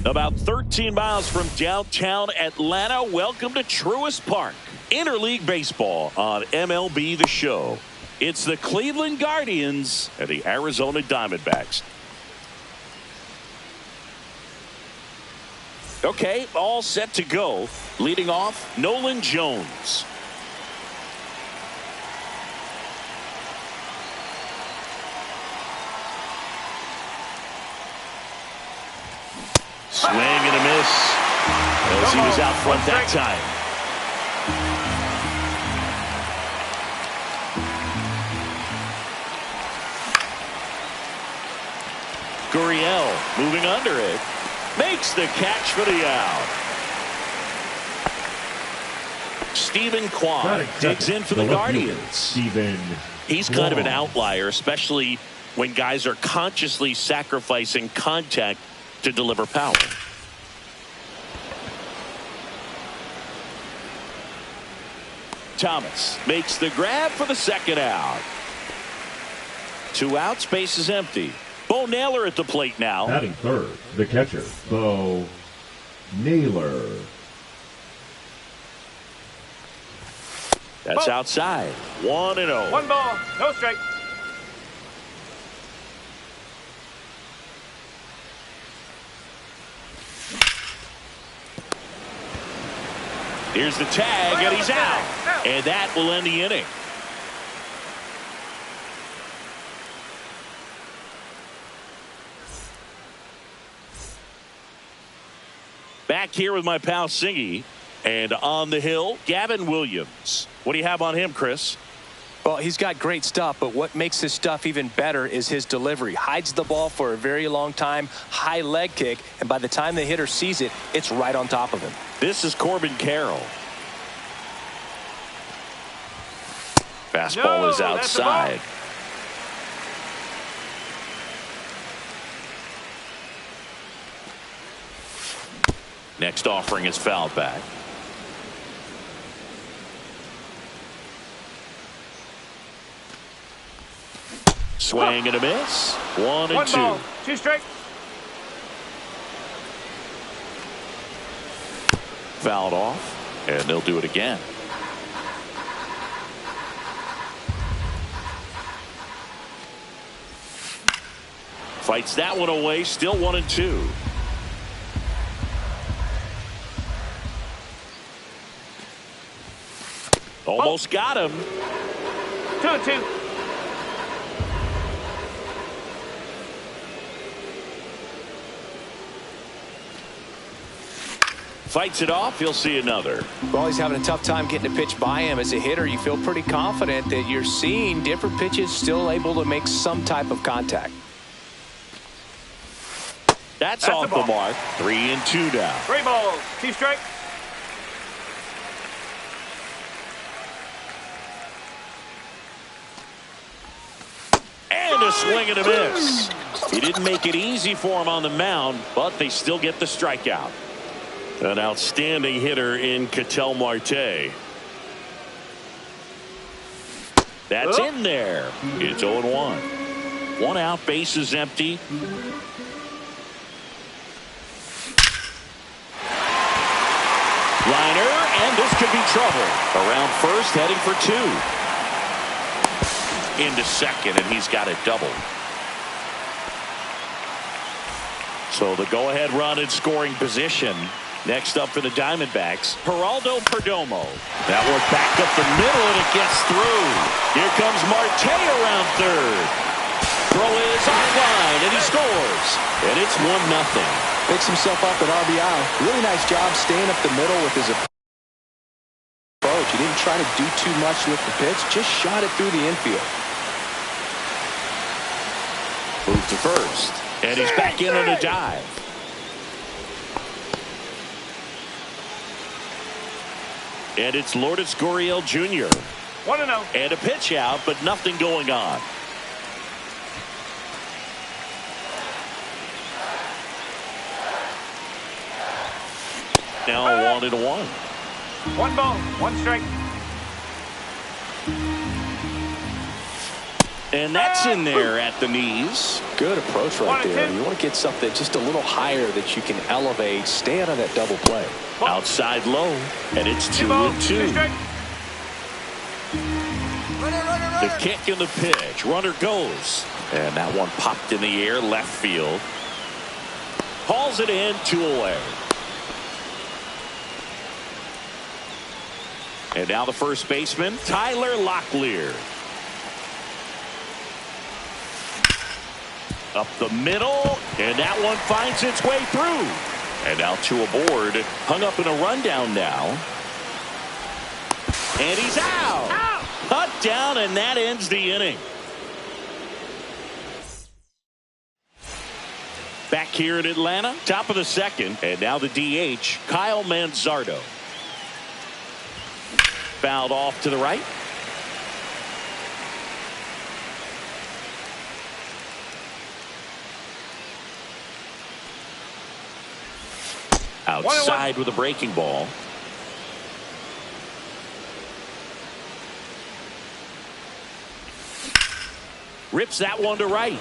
About 13 miles from downtown Atlanta, welcome to Truist Park. Interleague baseball on MLB The Show. It's the Cleveland Guardians and the Arizona Diamondbacks. Okay, all set to go. Leading off, Nolan Jones. Swing and a miss as he was out front that time. Gurriel moving under it. Makes the catch for the out. Stephen Kwan digs in for the Guardians. He's kind of an outlier, especially when guys are consciously sacrificing contact to deliver power. Thomas makes the grab for the second out. 2 outs, base is empty. Bo Naylor at the plate now. Batting third, the catcher, Bo Naylor. That's outside. 1-0. 1 ball, no strike. Here's the tag, and he's out. And that will end the inning. Back here with my pal Singy. And on the hill, Gavin Williams. What do you have on him, Chris? Well, he's got great stuff, but what makes his stuff even better is his delivery. Hides the ball for a very long time, high leg kick, and by the time the hitter sees it, it's right on top of him. This is Corbin Carroll. Fastball is outside. Next offering is fouled back. Swing and a miss. 1 and 2. Ball, 2 strike. Fouled off, and they'll do it again. Fights that one away. Still 1 and 2. Almost got him. 2 and 2. Fights it off. He'll see another. Well, he's having a tough time getting a pitch by him. As a hitter, you feel pretty confident that you're seeing different pitches still able to make some type of contact. That's off the mark. 3 and 2 now. 3 balls, 2 strikes. And a swing and a miss. He didn't make it easy for him on the mound, but they still get the strikeout. An outstanding hitter in Ketel Marte. That's in there. It's 0-1. 1 out, base is empty. Liner, and this could be trouble. Around first, heading for 2. Into second, and he's got it doubled. So the go-ahead run in scoring position. Next up for the Diamondbacks, Geraldo Perdomo. That one back up the middle, and it gets through. Here comes Marte around third. Throw is offline, and he scores. And it's 1-0. Picks himself up at RBI. Really nice job staying up the middle with his approach. He didn't try to do too much with the pitch, just shot it through the infield. Move to first, and he's back in on a dive. And it's Lourdes Gurriel Jr. 1-0. And a pitch out, but nothing going on. Now 1-1. 1 ball, 1 strike. And that's in there at the knees. Good approach right there. You want to get something just a little higher that you can elevate. Stay out of that double play. Outside low, and it's 2-2. The kick and the pitch. Runner goes. And that one popped in the air, left field. Hauls it in, 2 away. And now the first baseman, Tyler Locklear. Up the middle, and that one finds its way through. And now 2 aboard. Hung up in a rundown now. And he's out. Cut down, and that ends the inning. Back here in Atlanta, top of the second, and now the DH, Kyle Manzardo. Fouled off to the right. Outside with a breaking ball. Rips that one to right.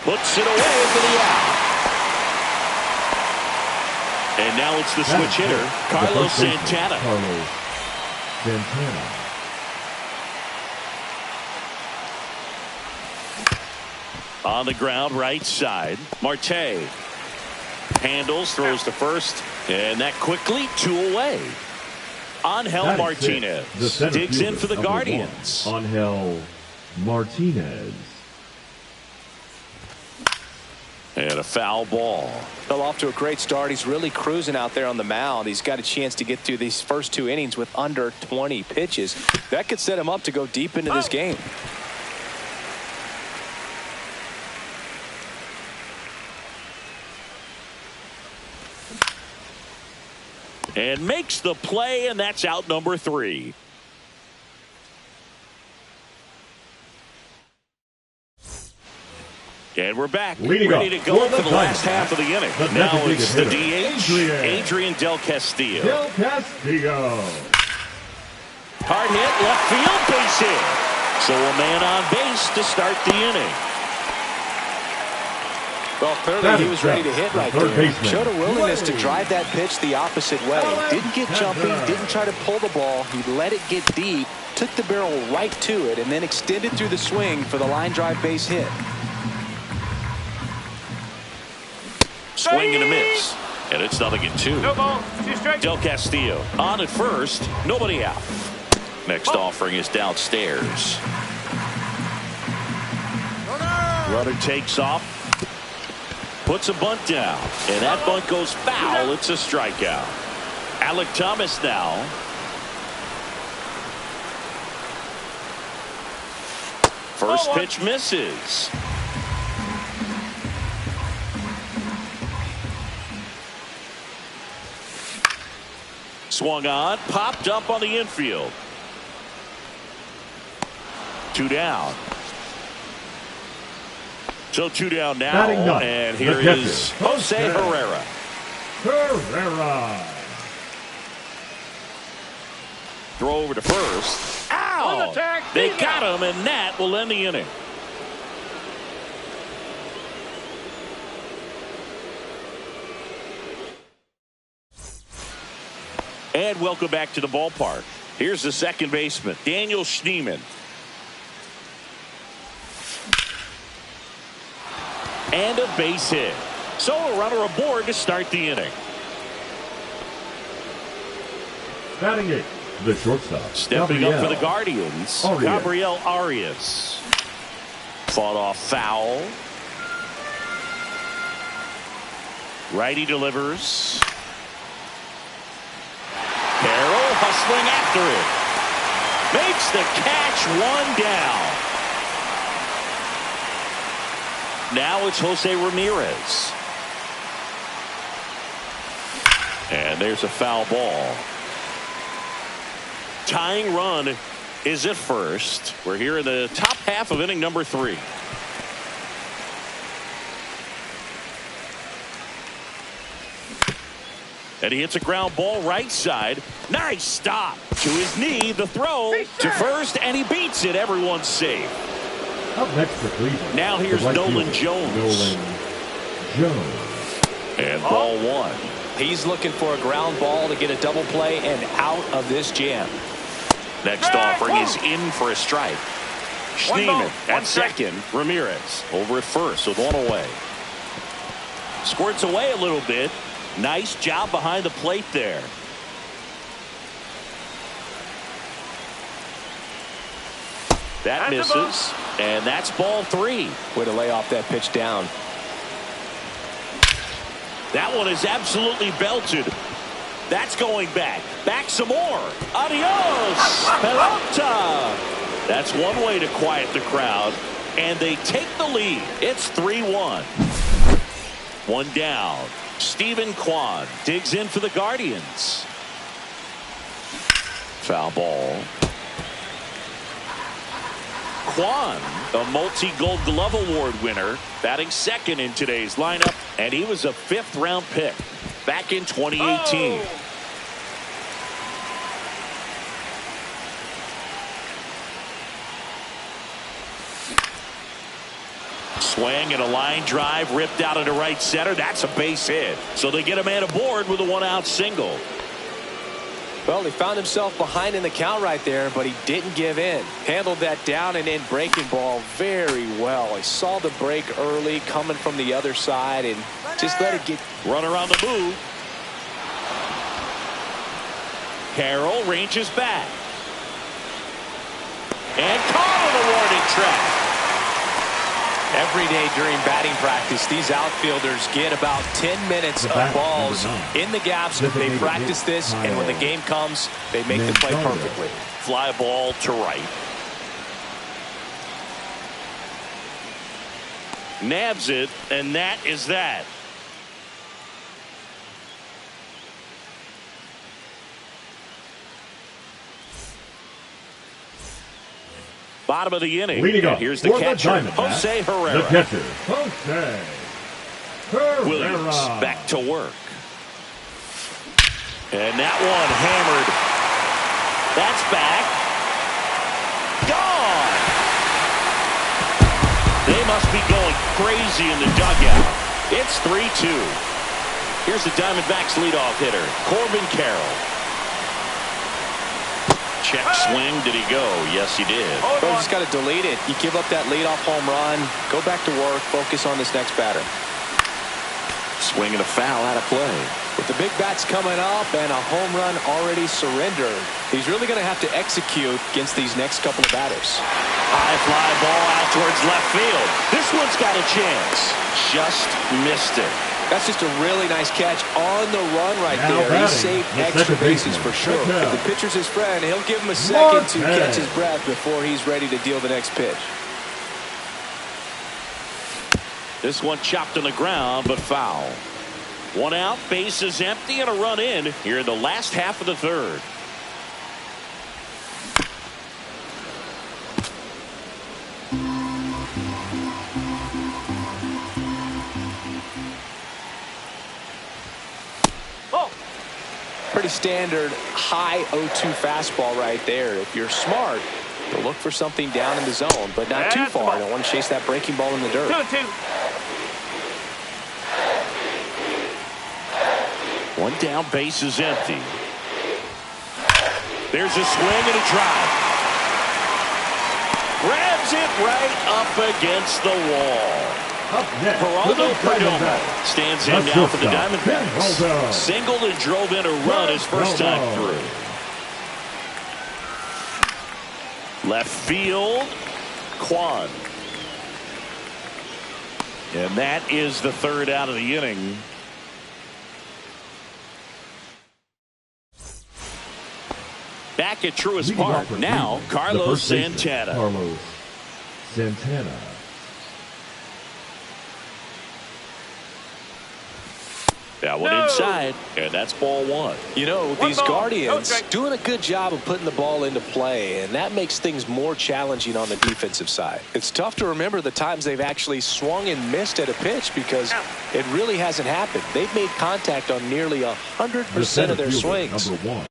Puts it away for the out. And now it's the switch hitter, Carlos Santana. Carlos Santana. On the ground, right side. Marte handles, throws to first, and that quickly 2 away. Angel Martinez digs in for the Guardians. Angel Martinez. And a foul ball. Fell off to a great start. He's really cruising out there on the mound. He's got a chance to get through these first 2 innings with under 20 pitches. That could set him up to go deep into this game. And makes the play, and that's out number 3. And we're back, ready to go for the last half of the inning. Now it's the DH, Adrian Del Castillo. Hard hit, left field, base hit. So a man on base to start the inning. Well, clearly he was ready to hit right there. Showed a willingness to drive that pitch the opposite way. Didn't get jumping, didn't try to pull the ball. He let it get deep, took the barrel right to it, and then extended through the swing for the line drive base hit. Swing and a miss. And it's 0-2. No ball, 2 strikes. Del Castillo on at first, nobody out. Next offering is downstairs. Runner takes off. Puts a bunt down, and that bunt goes foul. It's a strikeout. Alec Thomas now. First pitch misses. Swung on, popped up on the infield. 2 down. So 2 down now, and here is Jose Herrera. Throw over to first. Ow! They got him, and that will end the inning. And welcome back to the ballpark. Here's the second baseman, Daniel Schneemann. And a base hit. So a runner aboard to start the inning. Batting it, the shortstop. Stepping up for the Guardians, Gabriel Arias. Fought off foul. Righty delivers. Carroll hustling after it. Makes the catch, 1 down. Now it's Jose Ramirez. And there's a foul ball. Tying run is at first. We're here in the top half of inning number 3. And he hits a ground ball right side. Nice stop. To his knee, the throw to first, and he beats it. Everyone's safe. Up next for Cleveland. Now here's Nolan Jones. Nolan Jones. And ball one. He's looking for a ground ball to get a double play and out of this jam. Next offering is in for a strike. Schneemann at second. Ramirez over at first with one away. Squirts away a little bit. Nice job behind the plate there. That misses, and that's ball three. Way to lay off that pitch down. That one is absolutely belted. That's going back. Back some more. Adios, pelota. That's one way to quiet the crowd, and they take the lead. It's 3-1. One down. Stephen Kwan digs in for the Guardians. Foul ball. Kwan, a multi-Gold Glove Award winner, batting second in today's lineup, and he was a fifth-round pick back in 2018. Oh. Swing and a line drive ripped out into right center. That's a base hit. So they get a man aboard with a one-out single. Well, he found himself behind in the count right there, but he didn't give in. Handled that down and in breaking ball very well. He saw the break early coming from the other side and just let it get. Runner on the move. Carroll ranges back. And caught on the warning track. Every day during batting practice, these outfielders get about 10 minutes of balls in the gaps. They practice this, and when the game comes, they make the play perfectly. Fly ball to right. Nabs it, and that is that. Bottom of the inning. Leading up, here's the catcher, Jose Herrera. The catcher, Jose Herrera. Williams back to work. And that one hammered. That's back. Gone. They must be going crazy in the dugout. It's 3-2. Here's the Diamondbacks leadoff hitter, Corbin Carroll. Check swing. Did he go? Yes, he did. Well, just got to delete it. You give up that leadoff home run. Go back to work. Focus on this next batter. Swing and a foul out of play. With the big bats coming up and a home run already surrendered, he's really going to have to execute against these next couple of batters. High fly ball out towards left field. This one's got a chance. Just missed it. That's just a really nice catch on the run right there. He saved extra bases for sure. If the pitcher's his friend, he'll give him a second to catch his breath before he's ready to deal the next pitch. This one chopped on the ground, but foul. One out, base is empty, and a run in here in the last half of the third. Pretty standard high 0-2 fastball right there. If you're smart, you'll look for something down in the zone, but not too far. Don't want to chase that breaking ball in the dirt. 2-2. One down, base is empty. There's a swing and a drive. Grabs it right up against the wall. Geraldo Perdomo stands in now for the Diamondbacks. Singled and drove in a run his first time through. Left field, Kwan. And that is the third out of the inning. Back at Truist Park, now Carlos Santana. Carlos Santana. That one inside, and that's ball one. You know, these Guardians doing a good job of putting the ball into play, and that makes things more challenging on the defensive side. It's tough to remember the times they've actually swung and missed at a pitch because it really hasn't happened. They've made contact on nearly 100% of their swings. Number one.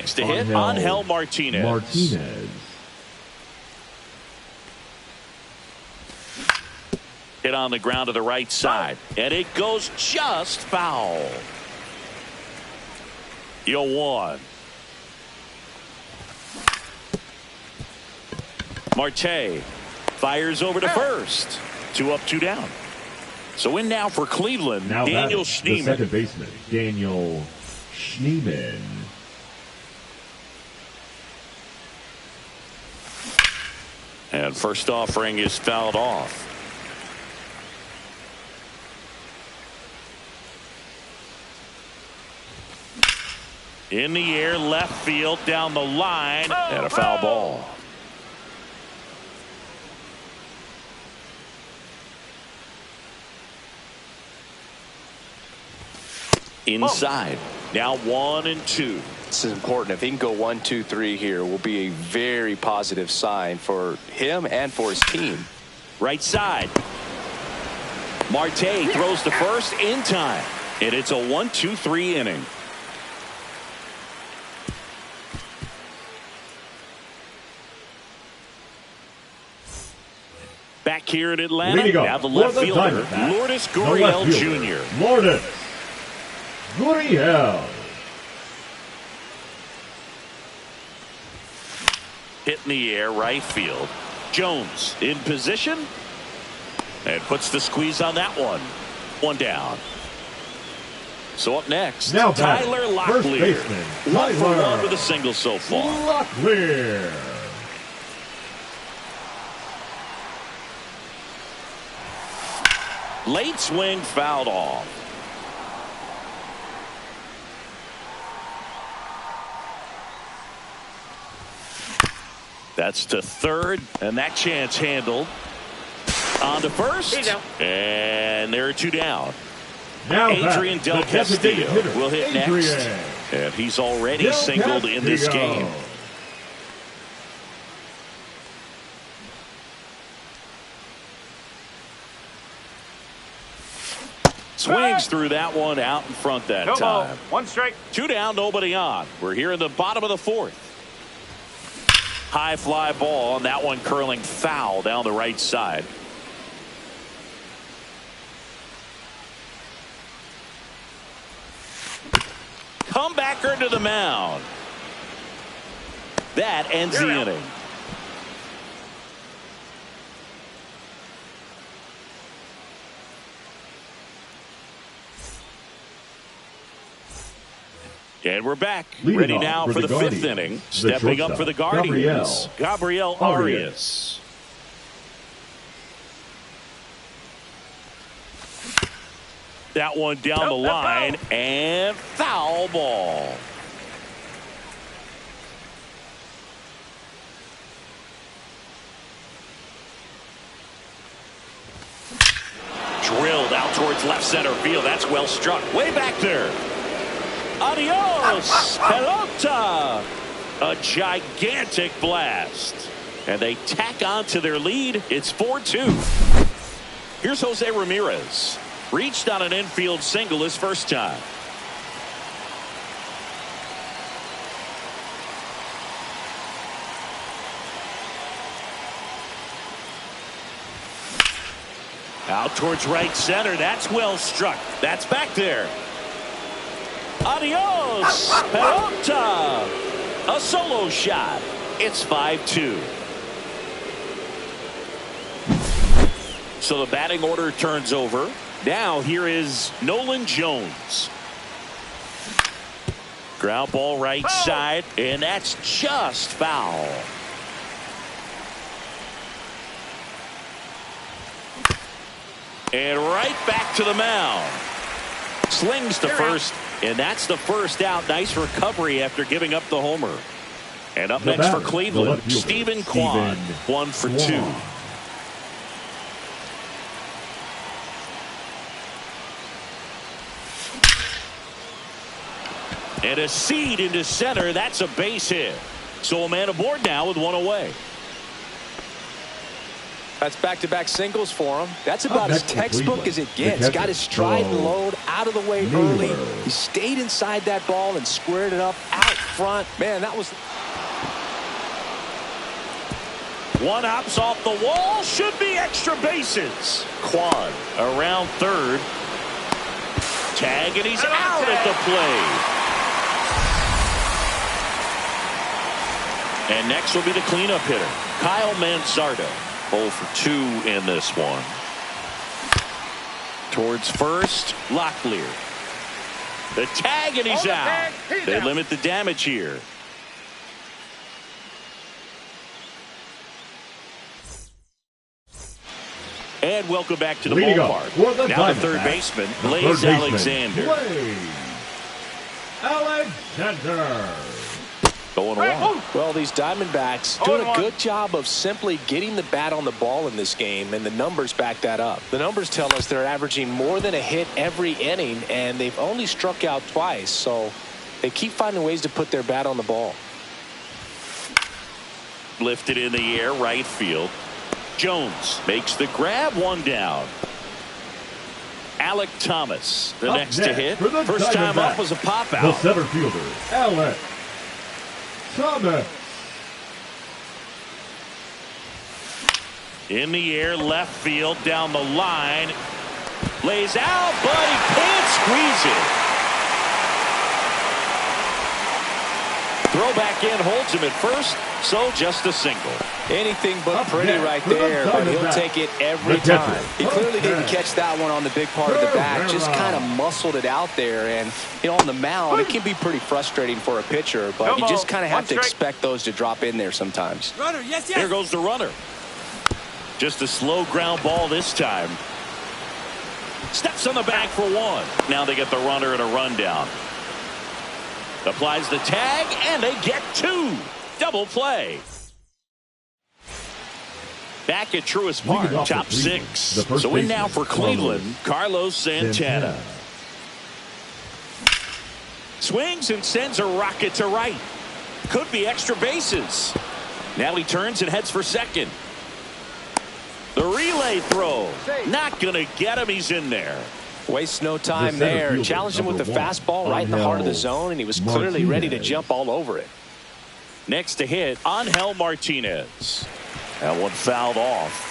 next to hit, Angel Martinez. Hit on the ground to the right side, and it goes just foul. 0-1. Marte fires over to first. 2 up, 2 down. So in now for Cleveland, now Daniel Schneemann. The second baseman, Daniel Schneemann. And first offering is fouled off. In the air, left field, down the line, and a foul ball. Inside. Now 1-2. This is important. If he can go 1, 2, 3 here, will be a very positive sign for him and for his team. Right side. Marte throws to first in time. And it's a 1-2-3 inning. Back here in Atlanta, now the left fielder, Lourdes Gurriel Jr. Lourdes Gurriel. Hit in the air, right field. Jones in position and puts the squeeze on that one. 1 down. So up next, now Tyler Locklear. 1 for 1 with a single so far. Locklear. Late swing fouled off. That's to third, and that chance handled. On to first, and there are 2 down. Now Adrian Del Castillo will hit next, and he's already singled in this game. Swings through that one out in front that No time. ball. 1 strike. 2 down, nobody on. We're here in the bottom of the 4th. High fly ball, and that one curling foul down the right side. Comebacker to the mound. That ends the inning. And we're back. Ready now for the 5th inning. Stepping up for the Guardians, Gabriel Arias. That one down the line, and foul ball. Drilled out towards left center field. That's well struck. Way back there. Adios, pelota. A gigantic blast. And they tack on to their lead. It's 4-2. Here's Jose Ramirez. Reached on an infield single his first time. Out towards right center. That's well struck. That's back there. Adios, pelota. A solo shot. It's 5-2. So the batting order turns over. Now here is Nolan Jones. Ground ball right side, and that's just foul. And right back to the mound. Slings to first, and that's the first out. Nice recovery after giving up the homer. And up next for Cleveland, Stephen Kwan, 1 for 2. And a seed into center. That's a base hit. So a man aboard now with 1 away. That's back-to-back singles for him. That's about as textbook as it gets. Got his stride and load out of the way early. He stayed inside that ball and squared it up out front. Man, that was... One hops off the wall. Should be extra bases. Quan around third. Tag, and he's out at the plate. And next will be the cleanup hitter, Kyle Mansardo. 0 for 2 in this one. Towards first, Locklear. The tag, and he's out. They limit the damage here. And welcome back to the ballpark. Now the third baseman, Blaze Alexander. Going one. Well, these Diamondbacks doing a good job of simply getting the bat on the ball in this game, and the numbers back that up. The numbers tell us they're averaging more than a hit every inning, and they've only struck out twice, so they keep finding ways to put their bat on the ball. Lifted in the air, right field. Jones makes the grab, one down. Alec Thomas, the next to hit. First time up was a pop out. The center fielder, Alec Thomas. In the air, left field, down the line. Lays out, but he can't squeeze it. Throw back in, holds him at first, so just a single. Anything but pretty right there, but he'll take it every time. He clearly didn't catch that one on the big part of the bat, just kind of muscled it out there. And, you know, on the mound, it can be pretty frustrating for a pitcher, but you just kind of have to expect those to drop in there sometimes. Runner, yes, yes. Here goes the runner. Just a slow ground ball this time. Steps on the bag for one. Now they get the runner and a rundown. Applies the tag, and they get two. Double play. Back at Truist Park, top six. So in now for Cleveland, Carlos Santana. Swings and sends a rocket to right. Could be extra bases. Now he turns and heads for second. The relay throw. Not going to get him. He's in there. Wastes no time there. Challenged him with the fastball right in the heart of the zone, and he was clearly ready to jump all over it. Next to hit, Angel Martinez. That one fouled off.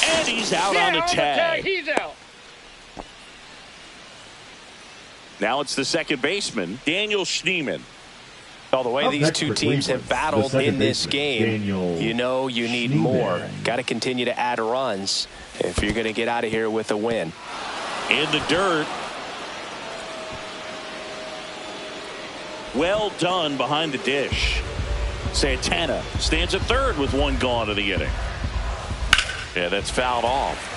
And he's out on the tag. He's out. Now it's the second baseman, Daniel Schneemann. Well, the way these two teams have battled in this game, you know you need more. Got to continue to add runs if you're going to get out of here with a win. In the dirt. Well done behind the dish. Santana stands at third with one gone of the inning. Yeah, that's fouled off.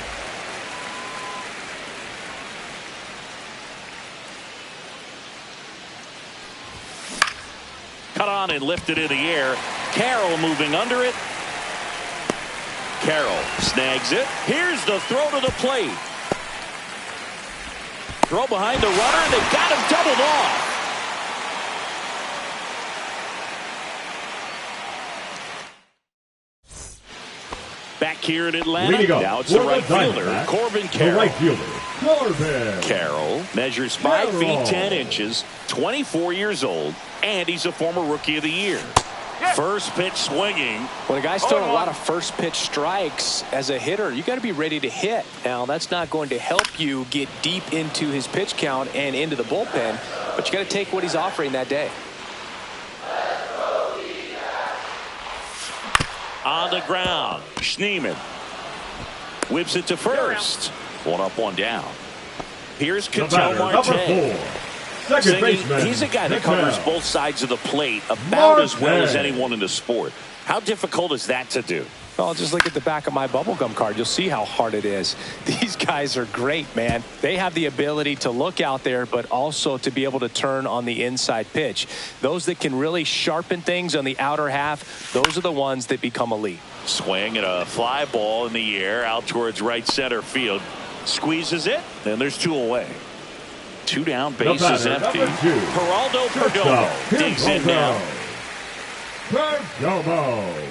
Cut on and lifted in the air. Carroll moving under it. Carroll snags it. Here's the throw to the plate. Throw behind the runner, and they got him doubled off. Back here in Atlanta, now it's the right fielder, Corbin Carroll. Carroll measures 5 feet 10 inches, 24 years old, and he's a former Rookie of the Year. First pitch swinging. Well, the guy's throwing a lot of first pitch strikes as a hitter. You got to be ready to hit. Now, that's not going to help you get deep into his pitch count and into the bullpen, but you got to take what he's offering that day. On the ground, Schneemann whips it to first. One up, one down. Here's Ketel Marte. He's a guy that covers both sides of the plate about as well as anyone in the sport. How difficult is that to do? Well, just look at the back of my bubblegum card. You'll see how hard it is. These guys are great, man. They have the ability to look out there, but also to be able to turn on the inside pitch. Those that can really sharpen things on the outer half, those are the ones that become elite. Swing and a fly ball in the air out towards right center field. Squeezes it, and there's two away. Two down, bases empty. Geraldo Perdomo digs in now. Perdomo.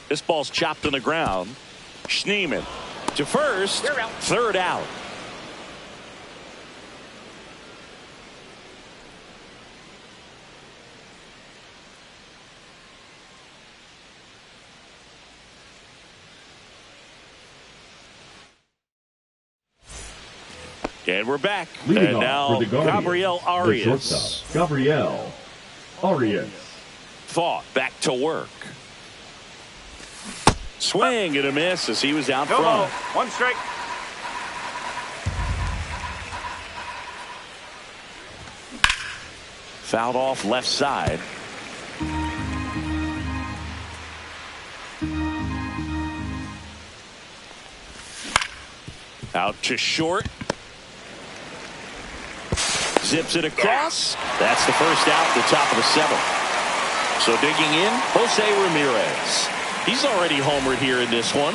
This ball's chopped on the ground. Schneemann to first. Third out. And we're back. Leading and now for the Guardians, Gabriel the Arias. shortstop, Gabriel Arias. Thought back to work. Swing and a miss as he was out No front. ball. One strike. Fouled off left side. Out to short. Zips it across. That's the first out at the top of the seventh. So digging in, Jose Ramirez. He's already homered here in this one.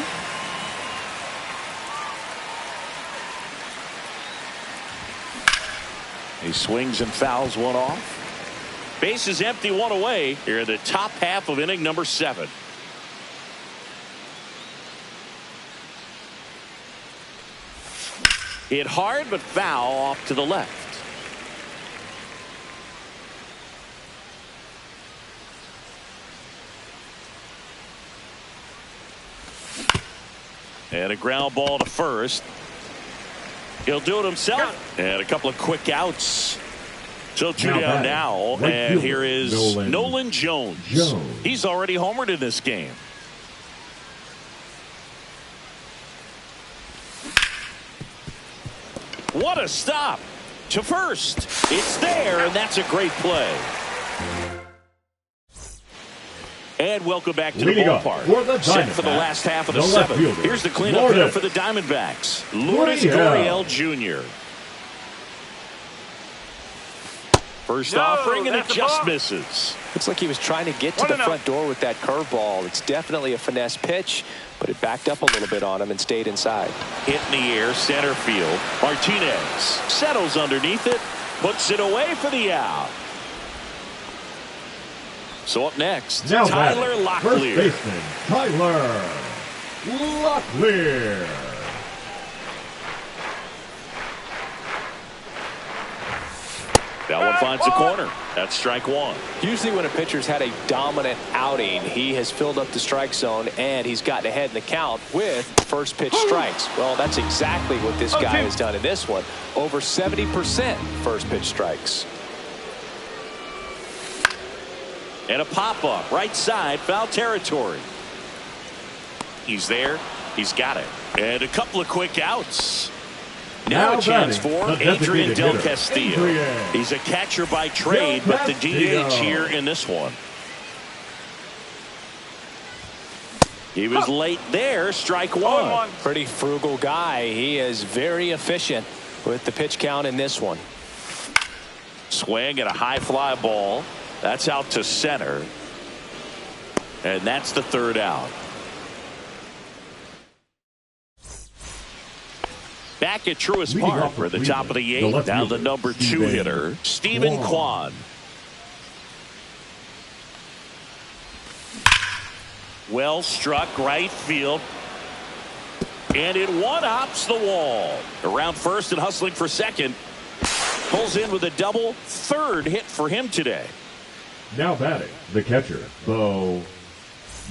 He swings and fouls one off. Base is empty, one away here in the top half of inning number 7. Hit hard but foul off to the left. And a ground ball to first. He'll do it himself. And a couple of quick outs. So two down now. And here is Nolan Jones. He's already homered in this game. What a stop to first. It's there, and that's a great play. And welcome back to the ballpark. Set for the last half of the 7th. Here's the cleanup hitter for the Diamondbacks, Lourdes Gurriel Jr. First offering, and it just misses. Looks like he was trying to get to the front door with that curveball. It's definitely a finesse pitch, but it backed up a little bit on him and stayed inside. Hit in the air, center field. Martinez settles underneath it, puts it away for the out. So up next, now Tyler First Locklear. baseman, Tyler Locklear. That one finds the corner. That's strike one. Usually when a pitcher's had a dominant outing, he has filled up the strike zone and he's gotten ahead in the count with first pitch strikes. Well, that's exactly what this guy has done in this one. Over 70% first pitch strikes. And a pop-up, right side, foul territory. He's there. He's got it. And a couple of quick outs. Now a chance for Adrian Del Castillo. He's a catcher by trade, but the DH here in this one. He was late there, strike one. Pretty frugal guy. He is very efficient with the pitch count in this one. Swing and a high fly ball. That's out to center. And that's the third out. Back at Truist Park for the top of the 8th. Now the number 2 hitter, Stephen Kwan. Well struck right field. And it one-hops the wall. Around first and hustling for second. Pulls in with a double. Third hit for him today. Now batting, the catcher, Bo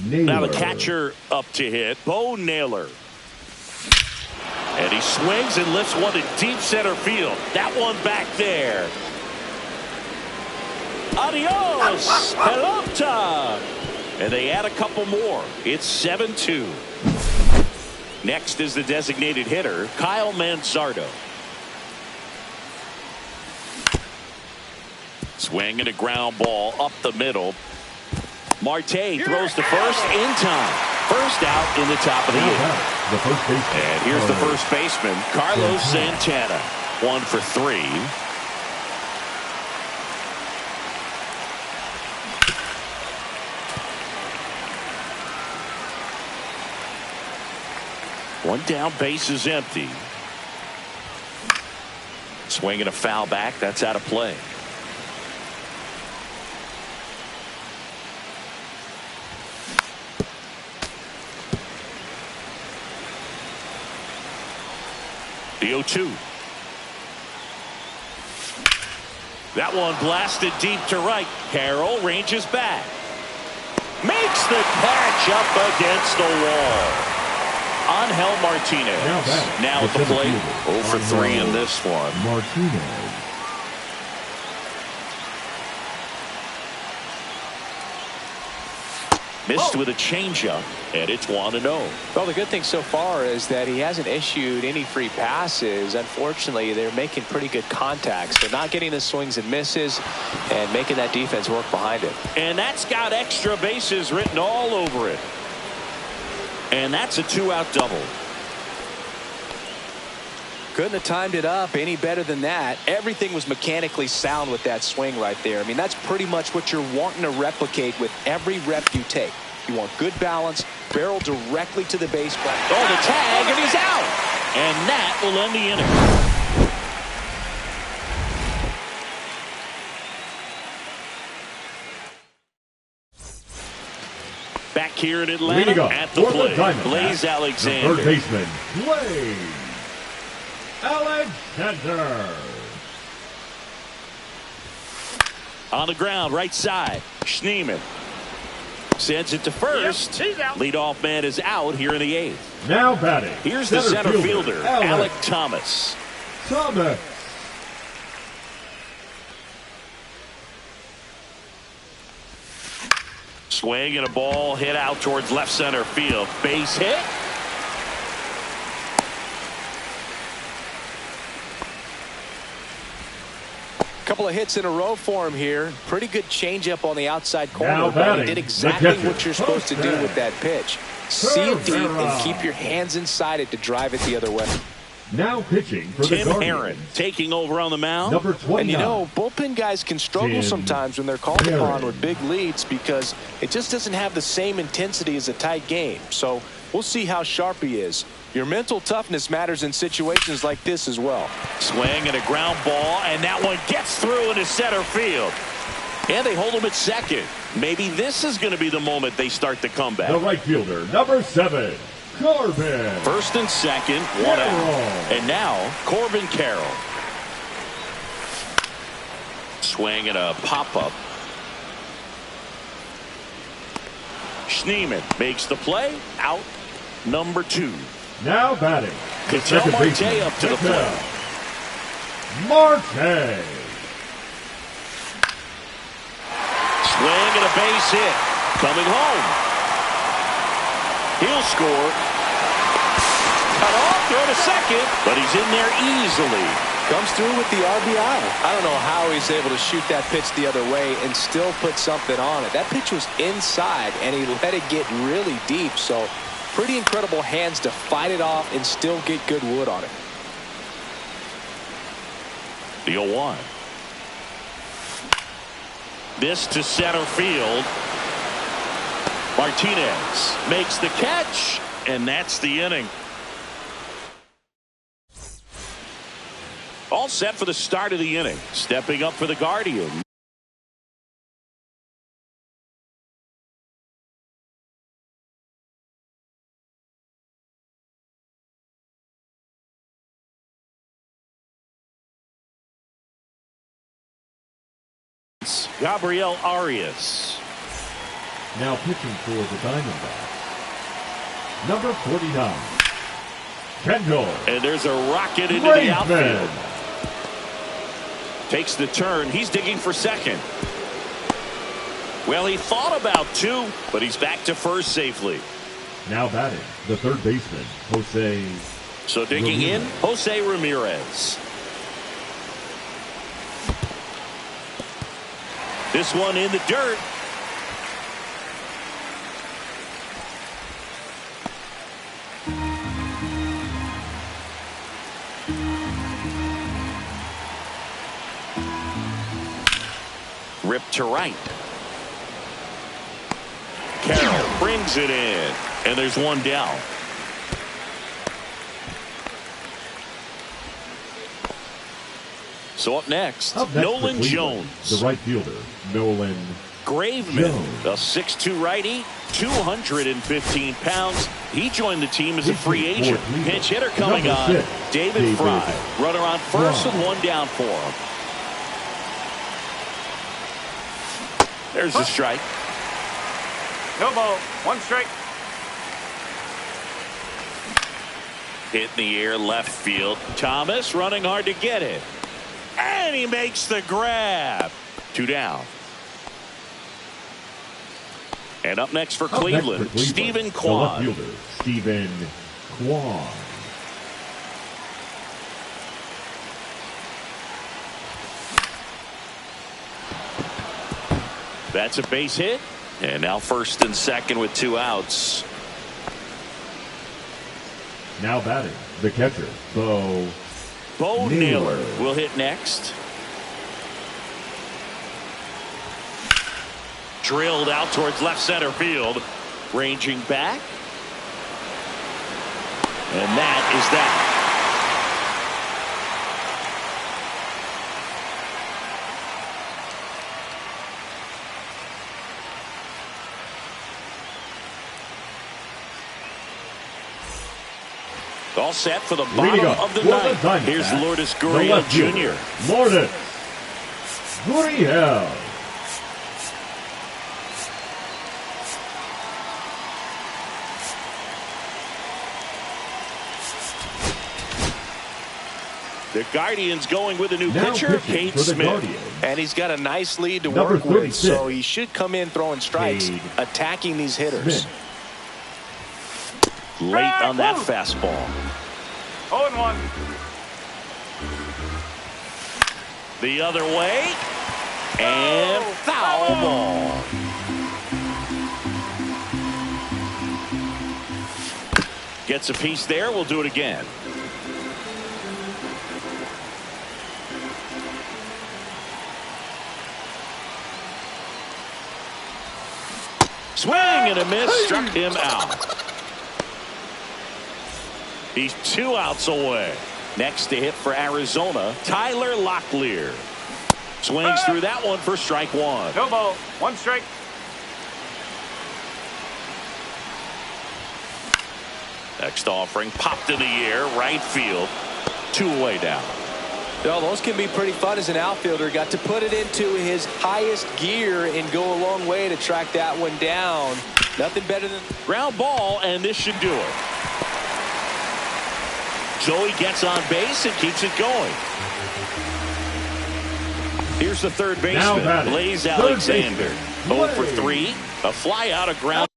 Naylor. Now the catcher up to hit, Bo Naylor. And he swings and lifts one to deep center field. That one back there. Adios, pelota. And they add a couple more. It's 7-2. Next is the designated hitter, Kyle Manzardo. Swing and a ground ball up the middle. Marte throws to first in time. First out in the top of the 8th. And here's the first baseman, Carlos Santana. 1 for 3. One down, base is empty. Swinging a foul back. That's out of play. The 0-2. That one blasted deep to right. Carroll ranges back. Makes the catch up against the wall. Angel Martinez. Now at the plate. 0 for 3 in this one. Martinez. Missed with a changeup, and it's 1-0. Well, the good thing so far is that he hasn't issued any free passes. Unfortunately, they're making pretty good contacts. They're not getting the swings and misses and making that defense work behind it. And that's got extra bases written all over it. And that's a 2-out double. Couldn't have timed it up any better than that. Everything was mechanically sound with that swing right there. I mean, that's pretty much what you're wanting to replicate with every rep you take. You want good balance, barrel directly to the baseball. Oh, the tag, and he's out. And that will end the inning. Back here in Atlanta at the plate, Blaze Alexander. Third baseman, Blaze Alexander. On the ground, right side. Schneemann sends it to first. Yep, he's out. Leadoff man is out here in the 8th. Now batting. Here's the center fielder, Alec Thomas. Swing and a ball hit out towards left center field. Base hit. Couple of hits in a row for him here. Pretty good changeup on the outside corner, but he did exactly what you're supposed to do with that pitch. See it deep and keep your hands inside it to drive it the other way. Now pitching for Tim the Herron taking over on the mound. Number 29. And you know, bullpen guys can struggle sometimes when they're called upon with big leads because it just doesn't have the same intensity as a tight game. So we'll see how sharp he is. Your mental toughness matters in situations like this as well. Swing and a ground ball, and that one gets through into center field. And they hold him at second. Maybe this is going to be the moment they start the comeback. The right fielder, number 7, Corbin. First and second, 1 out. And now, Corbin Carroll. Swing and a pop-up. Schneemann makes the play. Out, number 2. Now batting. Ketel Marte up to the plate. Marte. Swing and a base hit. Coming home. He'll score. Cut off, throw to second, but he's in there easily. Comes through with the RBI. I don't know how he's able to shoot that pitch the other way and still put something on it. That pitch was inside, and he let it get really deep, so pretty incredible hands to fight it off and still get good wood on it. The 0-1. This to center field. Martinez makes the catch, and that's the inning. All set for the start of the inning. Stepping up for the Guardian. Gabriel Arias. Now pitching for the Diamondbacks, number 49, Kendall. And there's a rocket into the outfield. Takes the turn. He's digging for second. Well, he thought about 2, but he's back to first safely. Now batting, the third baseman, Jose. So digging in, Jose Ramirez. This one in the dirt. Ripped to right. Carroll brings it in, and there's one down. So up next for Nolan Cleveland, Jones. the right fielder, Nolan Graveman, Jones. a 6'2 righty, 215 pounds. He joined the team as a free agent. Pinch hitter coming Number on, 6, David Fry. Runner on first and one down for him. There's the strike. No ball. One strike. Hit in the air left field. Thomas running hard to get it. And he makes the grab. 2 down. And up next for Cleveland, Stephen Kwan. The left fielder, Stephen Kwan. That's a base hit. And now first and second with 2 outs. Now batting, the catcher, Bo Naylor will hit next. Drilled out towards left center field. Ranging back. And that is that. All set for the bottom of the ninth. Here's Lourdes Gurriel Jr. Lourdes Gurriel. The Guardians going with a new pitcher, Cade Smith. And he's got a nice lead to work with, so he should come in throwing strikes, attacking these hitters. Late on that fastball. 0-1. The other way. And foul ball. Gets a piece there. We'll do it again. Swing and a miss. Struck him out. He's 2 outs away. Next to hit for Arizona, Tyler Locklear. Swings through that one for strike 1. No ball. 1 strike. Next offering popped in the air, right field. 2 away down. Well, those can be pretty fun as an outfielder. Got to put it into his highest gear and go a long way to track that one down. Nothing better than ground ball, and this should do it. Joey gets on base and keeps it going. Here's the third baseman, Blaze Alexander. 0 for 3. A fly out of ground.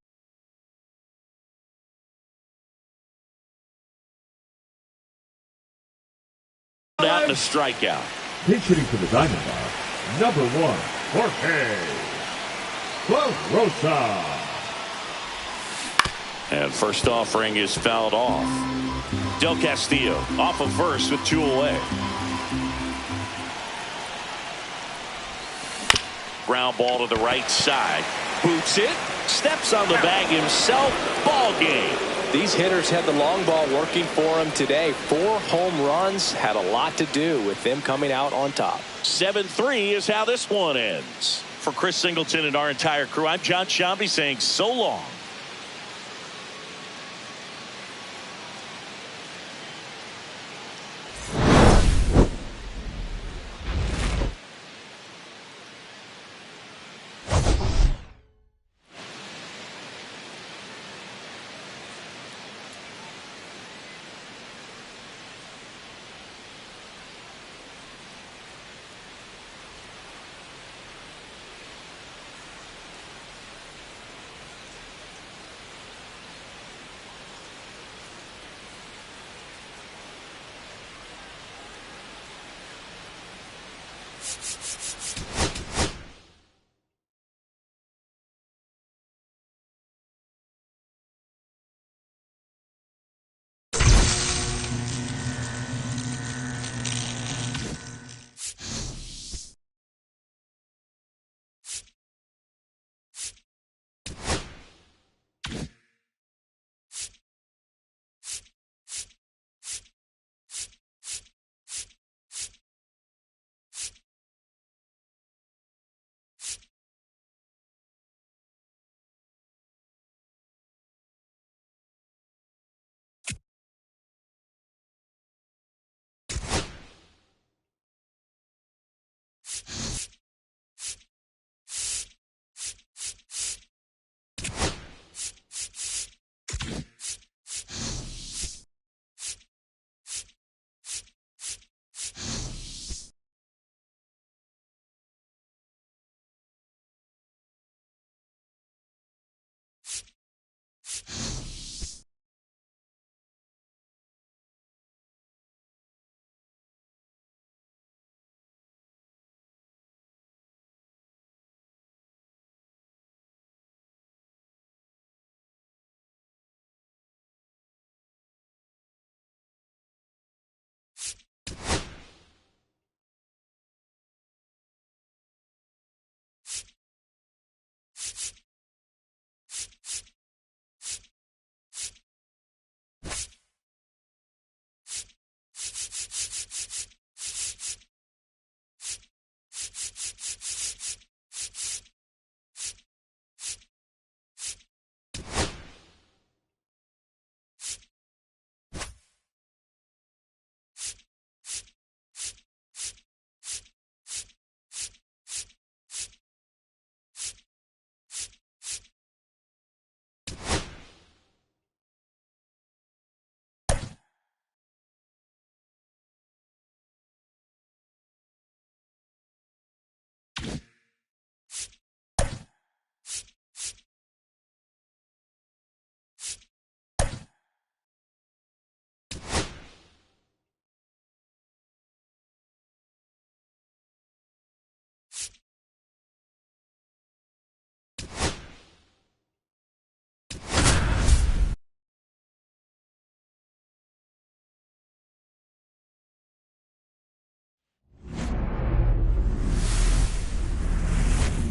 Out and a strikeout. Pinch hitting for the Diamondbacks, number 1, Jorge Rosa. And first offering is fouled off. Del Castillo off of first with 2 away. Ground ball to the right side. Boots it. Steps on the bag himself. Ball game. These hitters had the long ball working for them today. 4 home runs had a lot to do with them coming out on top. 7-3 is how this one ends. For Chris Singleton and our entire crew, I'm John Shambi saying so long.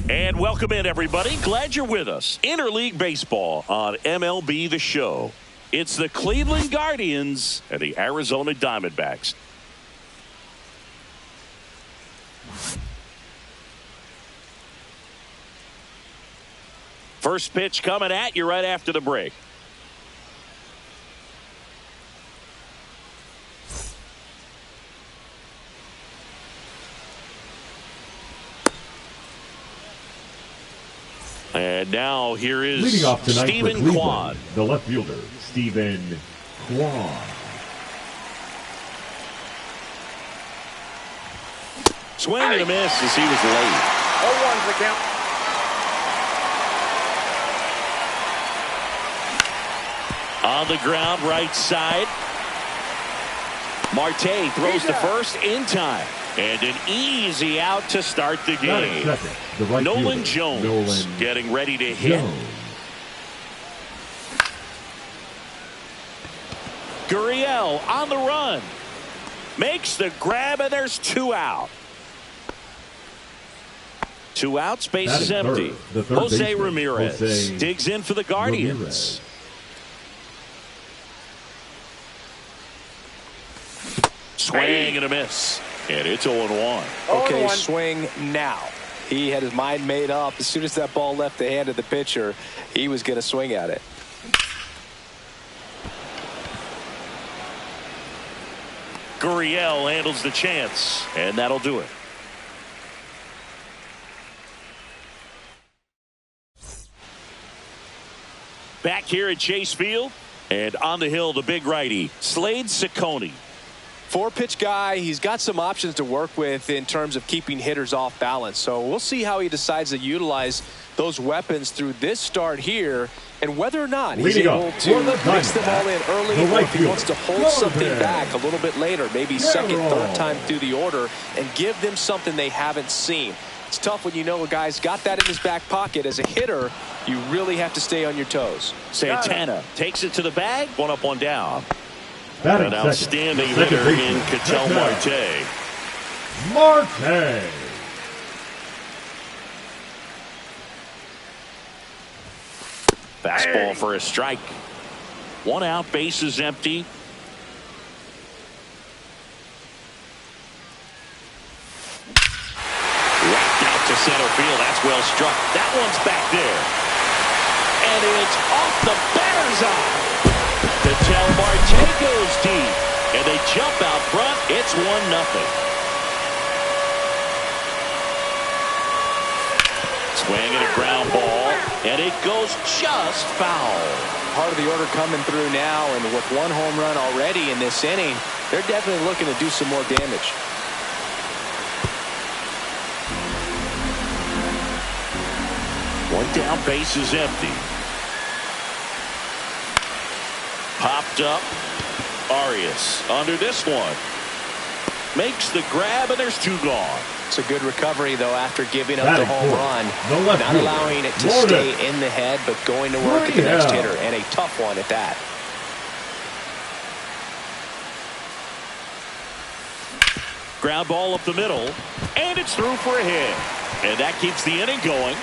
And welcome in, everybody. Glad you're with us. Interleague Baseball on MLB The Show. It's the Cleveland Guardians and the Arizona Diamondbacks. First pitch coming at you right after the break. And now here is leading off tonight Stephen Kwan. The left fielder, Stephen Kwan. Swing and a miss as he was late. 0-1's the count. On the ground, right side. Marte throws to first in time. And an easy out to start the game. Right Nolan Jones getting ready to hit. Gurriel on the run. Makes the grab, and there's 2 out. 2 outs, base is empty. Jose Ramirez digs in for the Guardians. Swing and a miss. And it's 0-1. Okay, swing now. He had his mind made up. As soon as that ball left the hand of the pitcher, he was going to swing at it. Gurriel handles the chance, and that'll do it. Back here at Chase Field, and on the hill, the big righty, Slade Ciccone. 4-pitch guy. He's got some options to work with in terms of keeping hitters off balance. So we'll see how he decides to utilize those weapons through this start here and whether or not he's able to mix them all in early or if he wants to hold something back a little bit later, maybe second, third time through the order and give them something they haven't seen. It's tough when you know a guy's got that in his back pocket. As a hitter, you really have to stay on your toes. Santana takes it to the bag, 1 up, 1 down. An outstanding hitter in Ketel Marte. Fastball for a strike. 1 out, bases empty. Whacked out to center field. That's well struck. That one's back there. And it's off the batter's eye. Ketel Marte goes deep, and they jump out front. It's 1-0. Swing and a ground ball, and it goes just foul. Part of the order coming through now, and with 1 home run already in this inning, they're definitely looking to do some more damage. One down, base is empty. Popped up. Arias under this one. Makes the grab, and there's 2 gone. It's a good recovery, though, after giving up the home run. Not allowing it to stay in the head, but going to work at the next hitter, and a tough one at that. Ground ball up the middle, and it's through for a hit. And that keeps the inning going.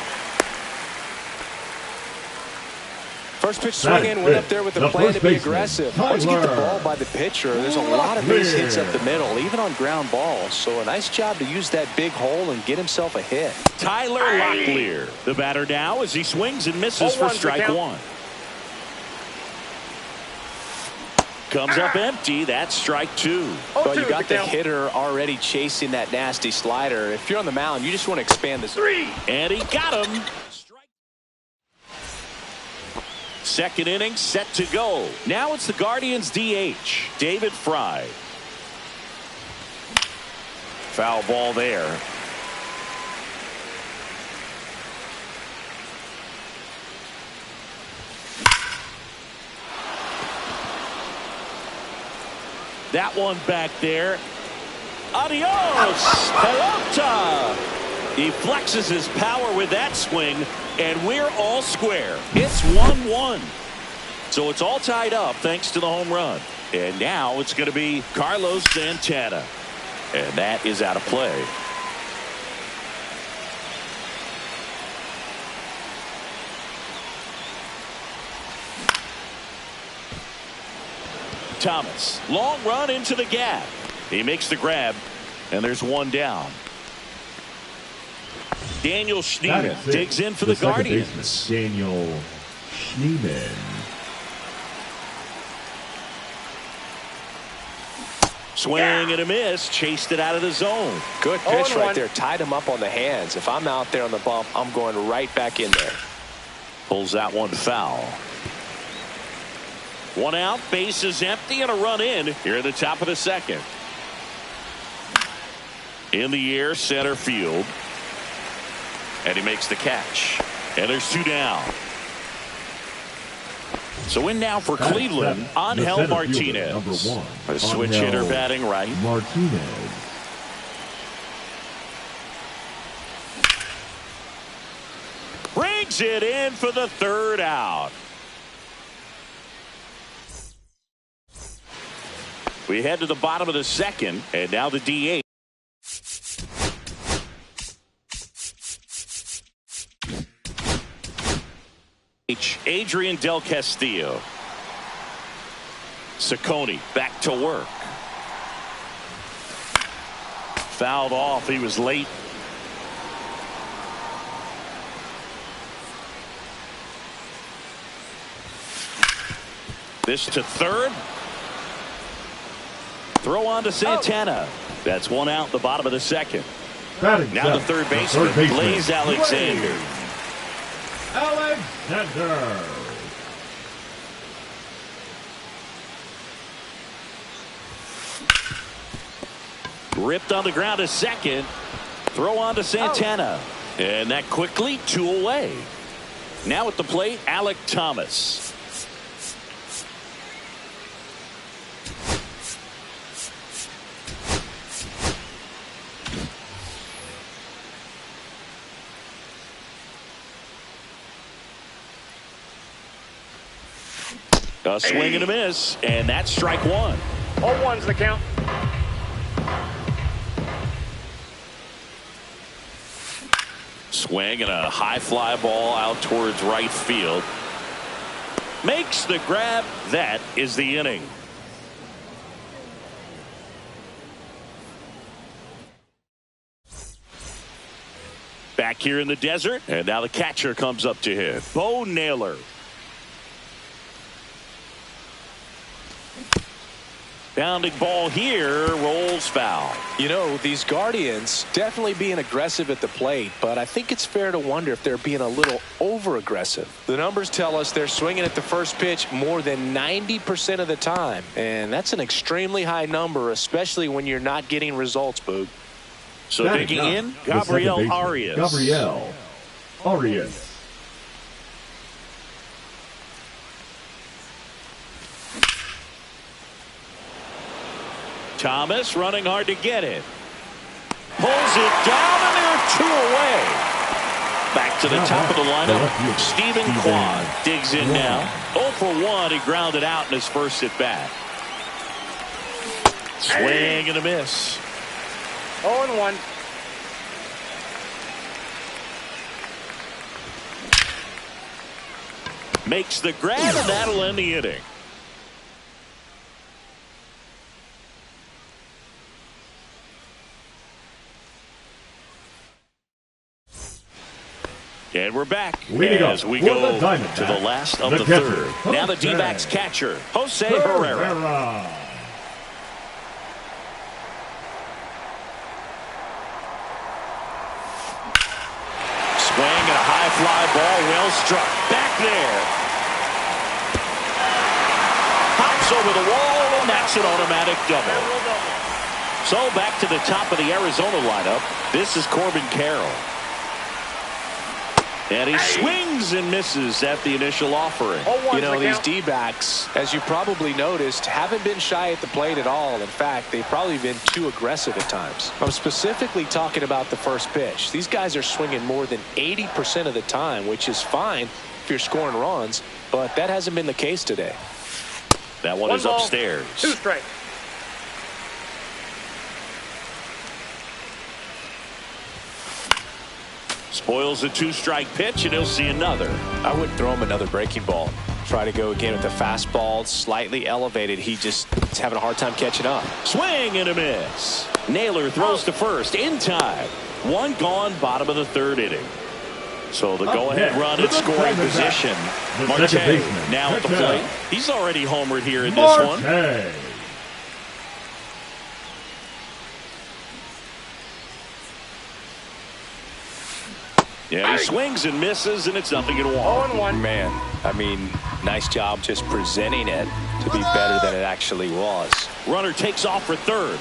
First pitch swinging, went up there with the plan to be aggressive. Once you get the ball by the pitcher, there's a lot of base hits up the middle, even on ground balls. So a nice job to use that big hole and get himself a hit. Tyler Locklear, the batter now as he swings and misses for strike 1. Comes up empty. That's strike 2. Well, you got the hitter already chasing that nasty slider. If you're on the mound, you just want to expand this. 3. And he got him. Second inning set to go. Now it's the Guardians DH, David Fry. Foul ball there. That one back there. Adios, pelota. He flexes his power with that swing, and we're all square. It's 1-1. So it's all tied up thanks to the home run. And now it's going to be Carlos Santana. And that is out of play. Thomas. Long run into the gap. He makes the grab, and there's one down. Daniel Schneemann digs in for the Guardians. Daniel Schneemann. Swing and a miss. Chased it out of the zone. Good pitch right there. Tied him up on the hands. If I'm out there on the bump, I'm going right back in there. Pulls that one foul. One out. Base is empty and a run in here at the top of the second. In the air, center field. And he makes the catch. And there's two down. So in now for Cleveland, Angel Martinez. Number 1. A switch hitter batting right. Martinez. Brings it in for the third out. We head to the bottom of the second, and now the DH. Adrian Del Castillo. Ciccone back to work. Fouled off. He was late. This to third. Throw on to Santana. That's one out the bottom of the second. Now the third baseman, Blaze Alexander. Alexander. Ripped on the ground to second. Throw on to Santana. And that quickly 2 away. Now at the plate, Alek Thomas. A swing and a miss, and that's strike one. 0-1's the count. Swing and a high fly ball out towards right field. Makes the grab. That is the inning. Back here in the desert, and now the catcher comes up to hit. Bo Naylor. Bounding ball here, rolls foul. You know, these Guardians definitely being aggressive at the plate, but I think it's fair to wonder if they're being a little over-aggressive. The numbers tell us they're swinging at the first pitch more than 90% of the time, and that's an extremely high number, especially when you're not getting results, Boog. So digging in, Gabriel Arias. Gabriel Arias. Thomas running hard to get it. Pulls it down, and they're 2 away. Back to the top of the lineup. Stephen Kwan digs in now. 0 for 1. He grounded out in his first at bat. Swing and a miss. 0-1. Makes the grab, and that'll end the inning. And we're back as we go to the last of the third. Now the D-backs catcher, Jose Herrera. Swing and a high fly ball, well struck. Back there. Hops over the wall, and that's an automatic double. So back to the top of the Arizona lineup. This is Corbin Carroll. And he swings and misses at the initial offering. You know, these D-backs, as you probably noticed, haven't been shy at the plate at all. In fact, they've probably been too aggressive at times. I'm specifically talking about the first pitch. These guys are swinging more than 80% of the time, which is fine if you're scoring runs, but that hasn't been the case today. That one is upstairs. 2 strikes. Spoils a 2-strike pitch, and he'll see another. I wouldn't throw him another breaking ball. Try to go again with the fastball slightly elevated. He just is having a hard time catching up. Swing and a miss. Naylor throws to first in time. One gone, bottom of the third inning. So the go-ahead run in scoring position. Marte now at the plate. He's already homered here in this one. Yeah, he swings and misses, and it's 0-1. 0-1. Man, I mean, nice job just presenting it to be better than it actually was. Runner takes off for third.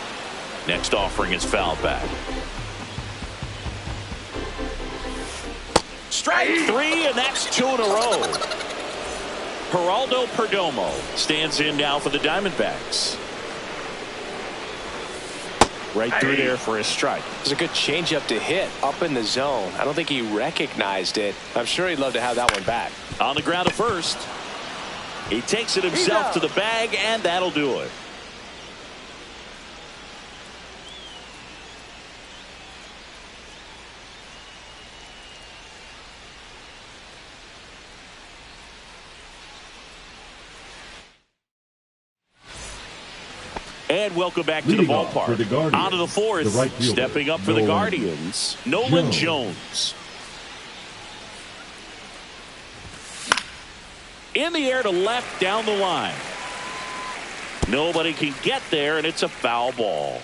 Next offering is fouled back. Strike three, and that's 2 in a row. Geraldo Perdomo stands in now for the Diamondbacks. Right through there for a strike. It was a good changeup to hit up in the zone. I don't think he recognized it. I'm sure he'd love to have that one back. On the ground at first. He takes it himself to the bag, and that'll do it. And welcome back to the ballpark. On to the fourth. Stepping up for the Guardians, Nolan Jones. In the air to left down the line. Nobody can get there, and it's a foul ball.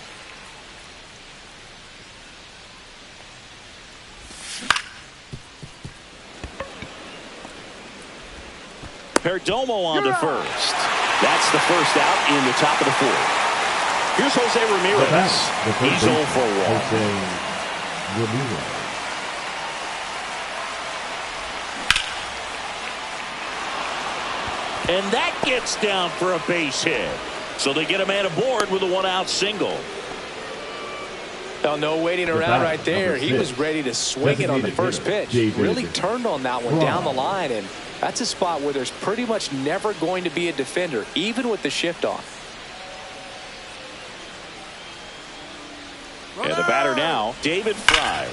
Perdomo on to first. That's the first out in the top of the fourth. Here's Jose Ramirez. He's 0 for 1. And that gets down for a base hit. So they get a man aboard with a 1-out single. Oh, no waiting around right there. He was ready to swing it on the first pitch. Really turned on that one down the line, and that's a spot where there's pretty much never going to be a defender, even with the shift on. And the batter now, David Fry.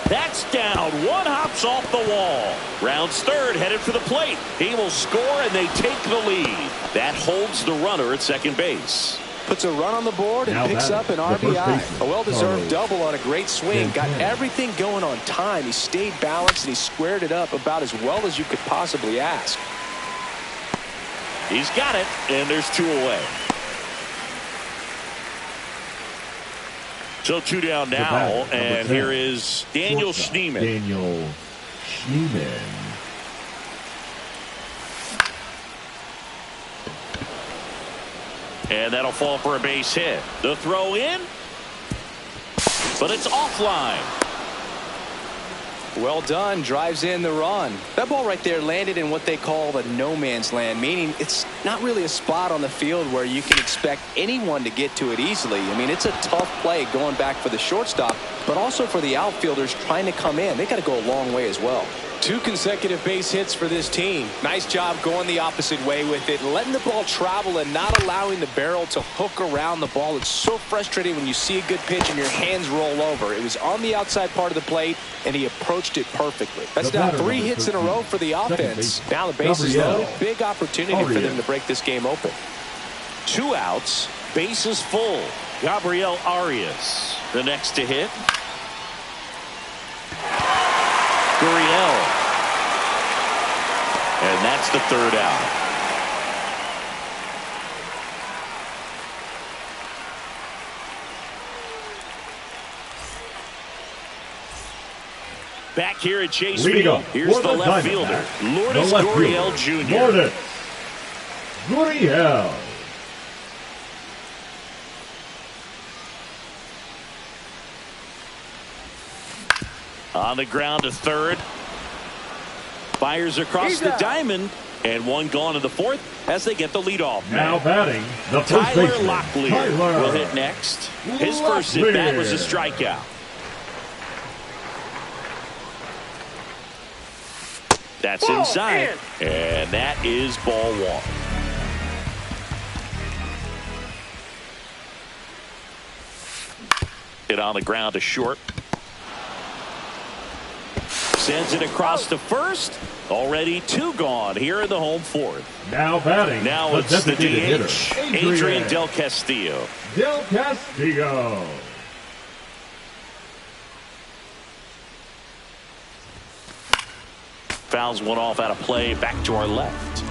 That's down. One hops off the wall. Rounds third, headed for the plate. He will score, and they take the lead. That holds the runner at second base. Puts a run on the board and picks up an RBI. A well-deserved double on a great swing. Got everything going on time. He stayed balanced, and he squared it up about as well as you could possibly ask. He's got it, and there's 2 away. So 2 down now, and here is Daniel Schneemann. And that'll fall for a base hit. The throw in, but it's offline. Well done. Drives in the run. That ball right there landed in what they call the no man's land, meaning it's not really a spot on the field where you can expect anyone to get to it easily. I mean, it's a tough play going back for the shortstop, but also for the outfielders trying to come in. They got to go a long way as well. 2 consecutive base hits for this team. Nice job going the opposite way with it, letting the ball travel and not allowing the barrel to hook around the ball. It's so frustrating when you see a good pitch and your hands roll over. It was on the outside part of the plate, and he approached it perfectly. That's now 3 hits in a row for the offense. Now the base is loaded. Big opportunity for them to break this game open. 2 outs, bases full. Gabriel Arias, the next to hit. Gurriel. And that's the 3rd out. Back here at Chase Field, here's the left fielder, Lourdes Gurriel Jr. Lourdes Gurriel. On the ground to third. Fires across the diamond, and 1 gone in the 4th as they get the leadoff man. Now batting, the first Tyler baseman, Locklear will hit next. His first at bat was a strikeout. That's inside, and that is ball 1. Hit on the ground to short. Sends it across to first. Already 2 gone here in the home fourth. Now batting. Now it's the DH, Adrian Del Castillo. Del Castillo. Fouls one off out of play, back to our left.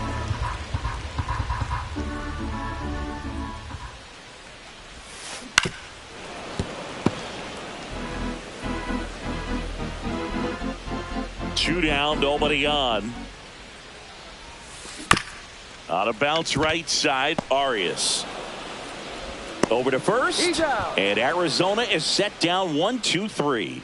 Two down, nobody on. On a bounce right side, Arias. Over to first. He's out. And Arizona is set down 1-2-3.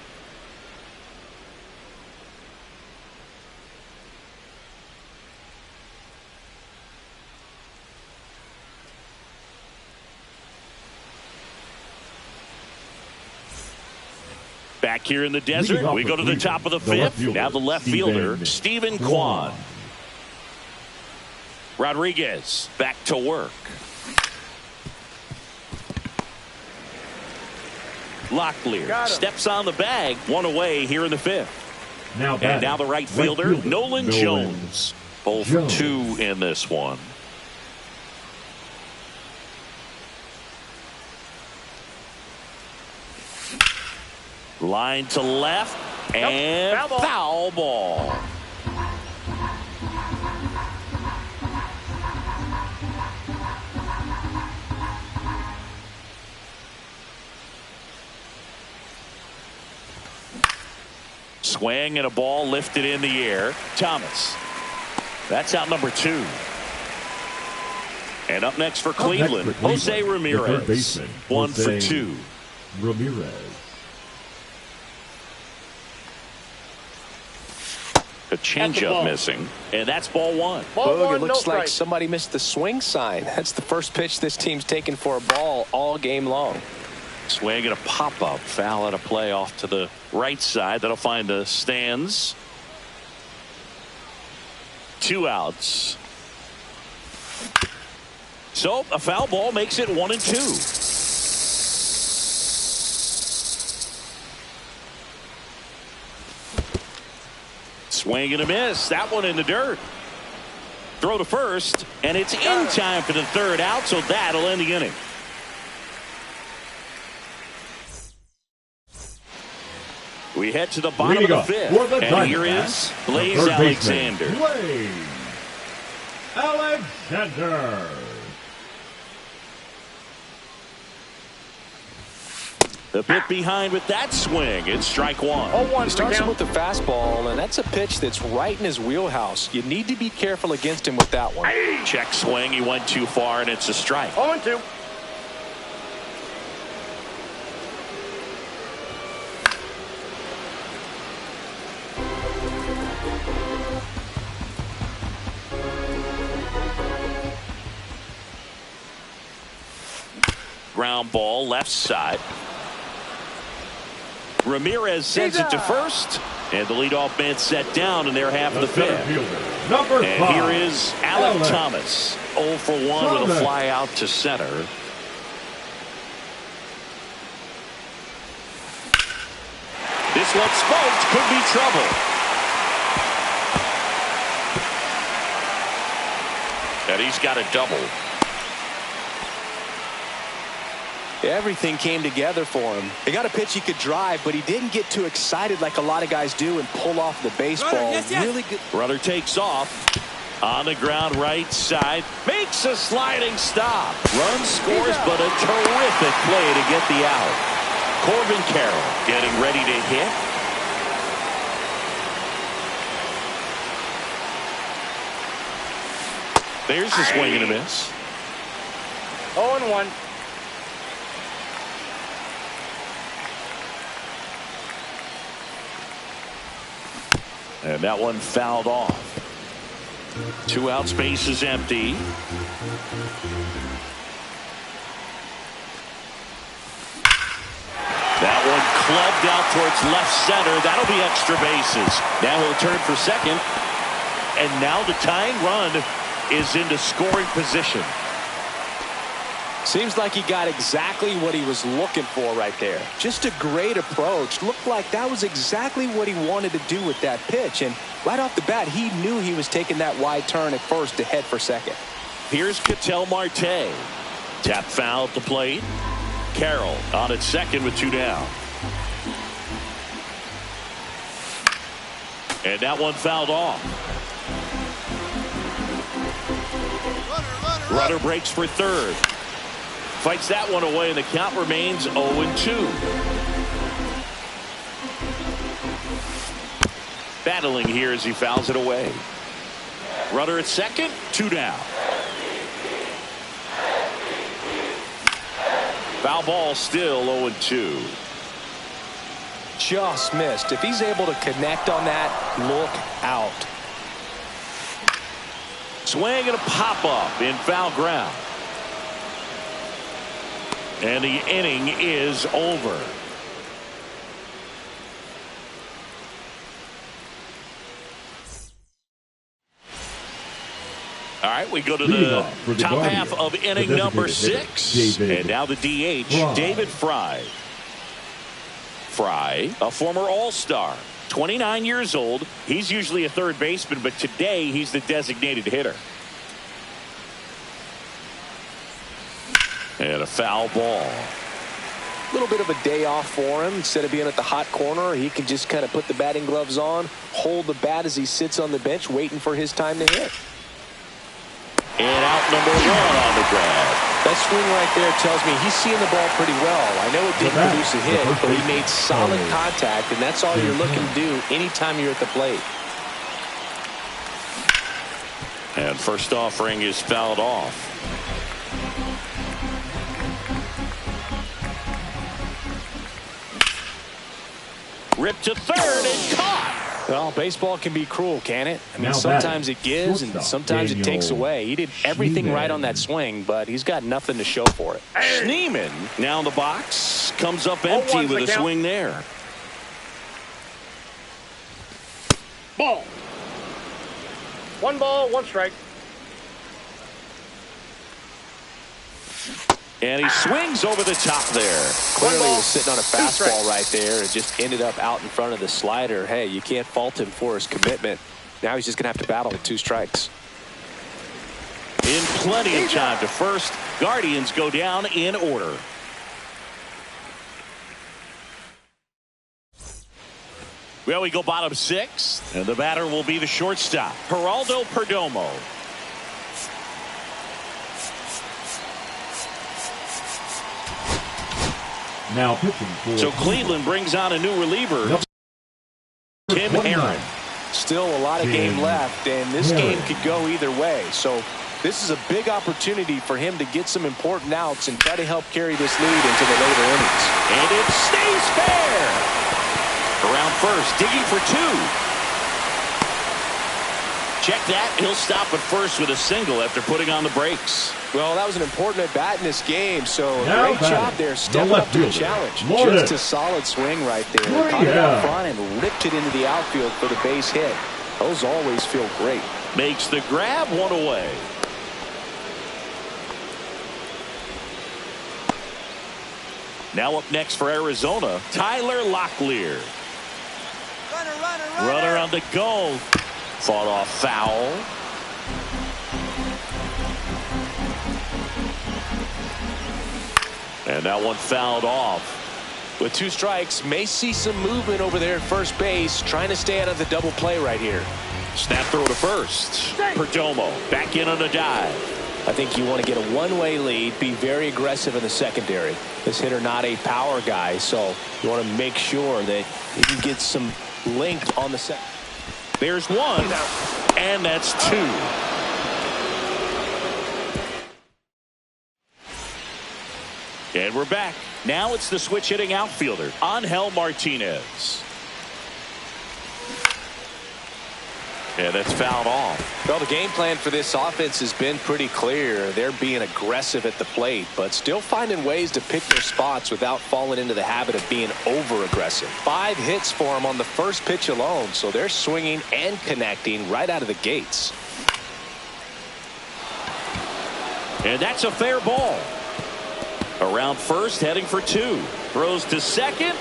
Back here in the desert, we go to the top of the fifth. Now the left fielder, Stephen Kwan. Rodriguez back to work. Locklear steps on the bag, 1 away here in the fifth. And now the right fielder, Nolan Jones. Both 2 in this one. Line to left, and foul ball. Swing and a ball lifted in the air. Thomas. That's out number 2. And up next for Cleveland, Jose Ramirez. 1 for 2. Ramirez. A changeup missing, and that's ball 1. Boog, it looks like somebody missed the swing sign. That's the first pitch this team's taken for a ball all game long. Swing and a pop-up. Foul out of play off to the right side. That'll find the stands. 2 outs. So a foul ball makes it 1-2. Swing and a miss. That one in the dirt. Throw to first, and it's in time for the 3rd out, so that'll end the inning. We head to the bottom of the 5th, and here is Blaze Alexander. Blaze Alexander. A bit behind with that swing. It's strike 1. He starts him with the fastball, and that's a pitch that's right in his wheelhouse. You need to be careful against him with that one. Check swing. He went too far, and it's a strike. 0-2. Ground ball left side. Ramirez sends it to first, and the leadoff man set down in their half of the 5th. Number 5. And here is Alec Thomas, 0 for 1 with a fly out to center. This one smoked, could be trouble. And he's got a double. Everything came together for him. He got a pitch he could drive, but he didn't get too excited like a lot of guys do and pull off the baseball. Really good. Runner takes off. On the ground right side. Makes a sliding stop. Run scores, but a terrific play to get the out. Corbin Carroll getting ready to hit. There's the swing and a miss. 0-1. And that one fouled off. 2 out, space is empty. That one clubbed out towards left center. That'll be extra bases. Now he'll turn for second. And now the tying run is into scoring position. Seems like he got exactly what he was looking for right there. Just a great approach. Looked like that was exactly what he wanted to do with that pitch. And right off the bat, he knew he was taking that wide turn at first to head for second. Here's Ketel Marte. Tap foul at the plate. Carroll on at second with 2 down. And that one fouled off. Runner breaks for third. Fights that one away, and the count remains 0-2. Battling here as he fouls it away. Runner at second, 2 down. Foul ball still 0-2. Just missed. If he's able to connect on that, look out. Swing and a pop-up in foul ground. And the inning is over. All right, we go to the top half of inning number 6. And now the DH, David Fry. Fry, a former All-Star, 29 years old. He's usually a third baseman, but today he's the designated hitter. And a foul ball. A little bit of a day off for him. Instead of being at the hot corner, he can just kind of put the batting gloves on, hold the bat as he sits on the bench waiting for his time to hit. And out number 1 on the grab. That swing right there tells me he's seeing the ball pretty well. I know it didn't produce a hit, but he made solid contact, and that's all you're looking to do anytime you're at the plate. And first offering is fouled off. Ripped to third and caught. Well, baseball can be cruel, can it? I mean, sometimes it gives and sometimes it takes away. He did everything right on that swing, but he's got nothing to show for it. Schneemann now in the box. Comes up empty with a swing there. Ball. 1 ball, 1 strike. And he swings over the top there. Clearly he was sitting on a fastball right there and just ended up out in front of the slider. Hey, you can't fault him for his commitment. Now he's just going to have to battle with 2 strikes. In plenty of time to first. Guardians go down in order. Well, we go bottom 6, and the batter will be the shortstop, Geraldo Perdomo. Now pitching for So Cleveland brings on a new reliever, Tim Aaron. Still a lot of game left, and this game could go either way. So this is a big opportunity for him to get some important outs and try to help carry this lead into the later innings. And it stays fair. Around first, digging for 2. Check that. He'll stop at first with a single after putting on the brakes. Well, that was an important at-bat in this game, so great job there stepping up to the challenge. Just a solid swing right there. Caught it out front and ripped it into the outfield for the base hit. Those always feel great. Makes the grab, 1 away. Now up next for Arizona, Tyler Locklear. Runner on the go. Fought off foul. And that one fouled off. With 2 strikes, may see some movement over there at first base, trying to stay out of the double play right here. Snap throw to first. Perdomo back in on a dive. I think you want to get a one-way lead, be very aggressive in the secondary. This hitter not a power guy, so you want to make sure that you can get some length on the set. There's 1, and that's 2. And we're back. Now it's the switch hitting outfielder, Angel Martinez. And that's fouled off. Well, the game plan for this offense has been pretty clear. They're being aggressive at the plate, but still finding ways to pick their spots without falling into the habit of being over-aggressive. 5 hits for them on the first pitch alone, so they're swinging and connecting right out of the gates. And that's a fair ball. Around first, heading for two. Throws to second.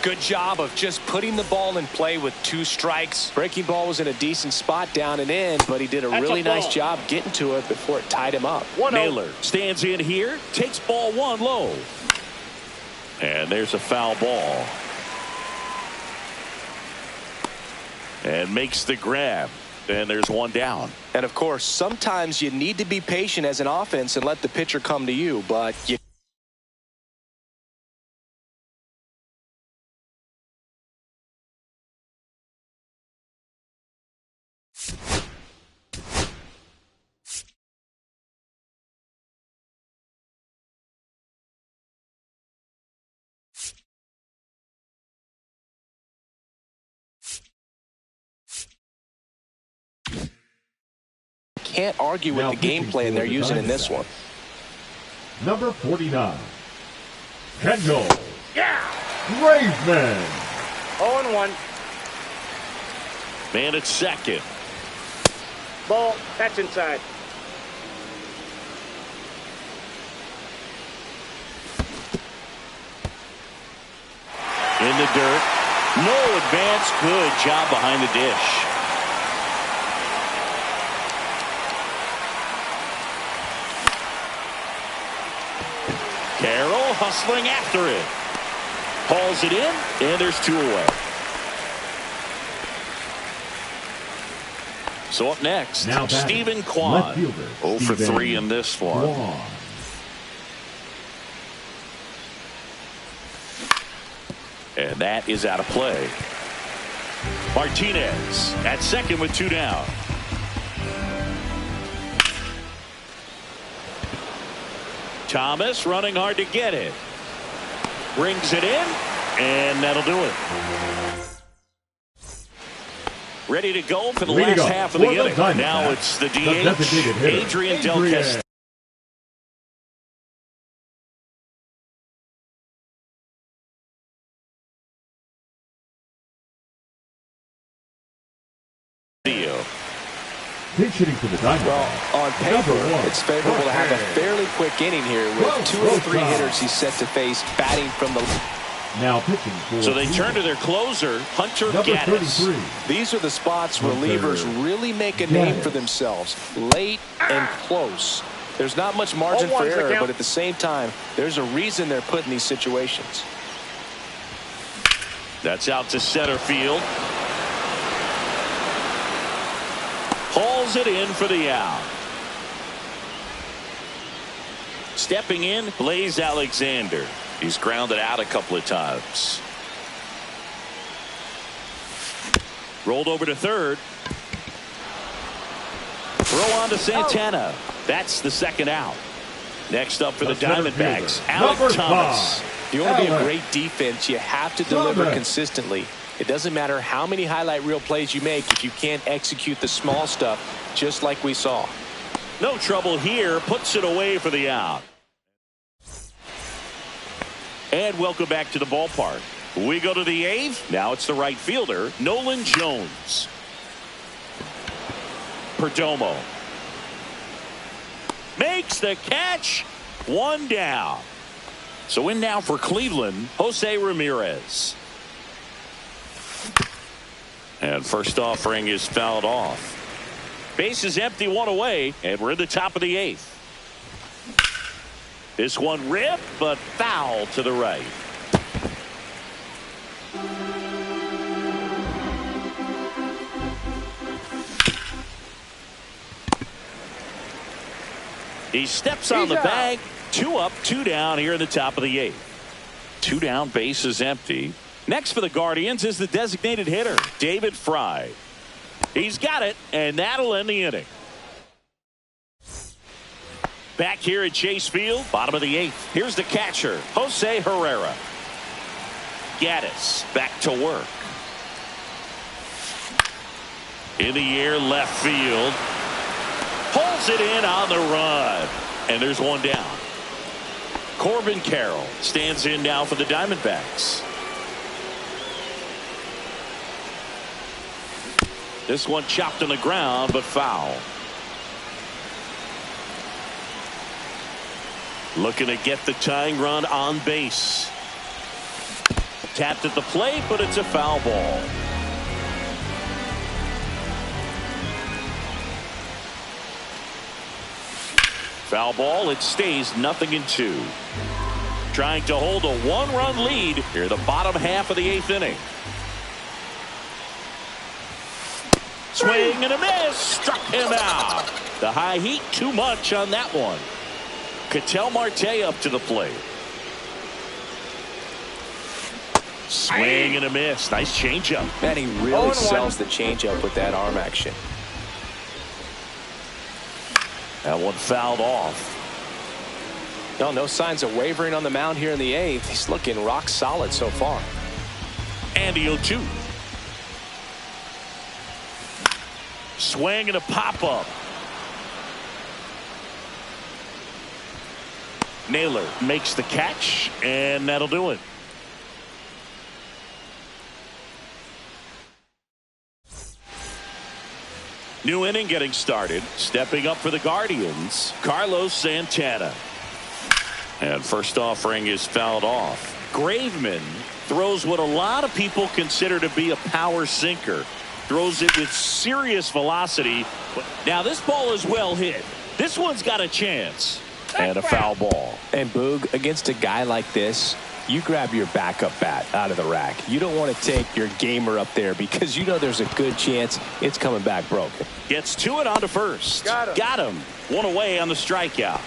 Good job of just putting the ball in play with 2 strikes. Breaking ball was in a decent spot down and in, but he did a really nice job getting to it before it tied him up. Naylor stands in here, takes ball 1 low. And there's a foul ball. And makes the grab. And there's 1 down. And of course, sometimes you need to be patient as an offense and let the pitcher come to you, but you can't argue with the game plan they're using in this one. Number 49, Kendall. Yeah! Graveman. 0-1. Man at second. Ball. That's inside. In the dirt. No advance. Good job behind the dish. Carroll hustling after it. Hauls it in, and there's 2 away. So up next, Stephen Kwan. 0 for 3 in this one. And that is out of play. Martinez at second with 2 down. Thomas running hard to get it. Brings it in, and that'll do it. Ready to go for the last half of the inning. Now it's the DH, Adrian Del Castillo. Well, on paper, it's favorable to have a fairly quick inning here with 2 of the 3 hitters he's set to face batting from the. Now pitching for so they turn to their closer, Hunter Gaddis. These are the spots where relievers really make a name for themselves, late and close. There's not much margin for error, but at the same time, there's a reason they're put in these situations. That's out to center field. Hauls it in for the out. Stepping in, Blaze Alexander. He's grounded out a couple of times. Rolled over to third. Throw on to Santana. That's the second out. Next up for the Diamondbacks, Alec Thomas. If you want to be a great defense, you have to deliver consistently. It doesn't matter how many highlight reel plays you make if you can't execute the small stuff, just like we saw. No trouble here. Puts it away for the out. And welcome back to the ballpark. We go to the 8th. Now it's the right fielder, Nolan Jones. Perdomo makes the catch. 1 down. So in now for Cleveland, Jose Ramirez. And first offering is fouled off. Base is empty, 1 away, and we're in the top of the 8th. This one ripped, but foul to the right. He steps on the bag. 2 up, 2 down here in the top of the 8th. 2 down, base is empty. Next for the Guardians is the designated hitter, David Fry. He's got it, and that'll end the inning. Back here at Chase Field, bottom of the 8th. Here's the catcher, Jose Herrera. Gaddis back to work. In the air, left field. Pulls it in on the run. And there's 1 down. Corbin Carroll stands in now for the Diamondbacks. This one chopped on the ground, but foul. Looking to get the tying run on base. Tapped at the plate, but it's a foul ball. Foul ball. It stays 0-2. Trying to hold a one-run lead here in the bottom half of the 8th inning. Swing and a miss. Struck him out. The high heat too much on that one. Ketel Marte up to the plate. Swing and a miss. Nice changeup. Man, he really sells the changeup with that arm action. That one fouled off. No signs of wavering on the mound here in the 8th. He's looking rock solid so far. And the 0-2. Swing and a pop-up. Naylor makes the catch, and that'll do it. New inning getting started. Stepping up for the Guardians, Carlos Santana. And first offering is fouled off. Graveman throws what a lot of people consider to be a power sinker. Throws it with serious velocity. Now this ball is well hit. This one's got a chance. And a foul ball. And Boog, against a guy like this, you grab your backup bat out of the rack. You don't want to take your gamer up there because you know there's a good chance it's coming back broken. Gets to it on to first. Got him. One away on the strikeout.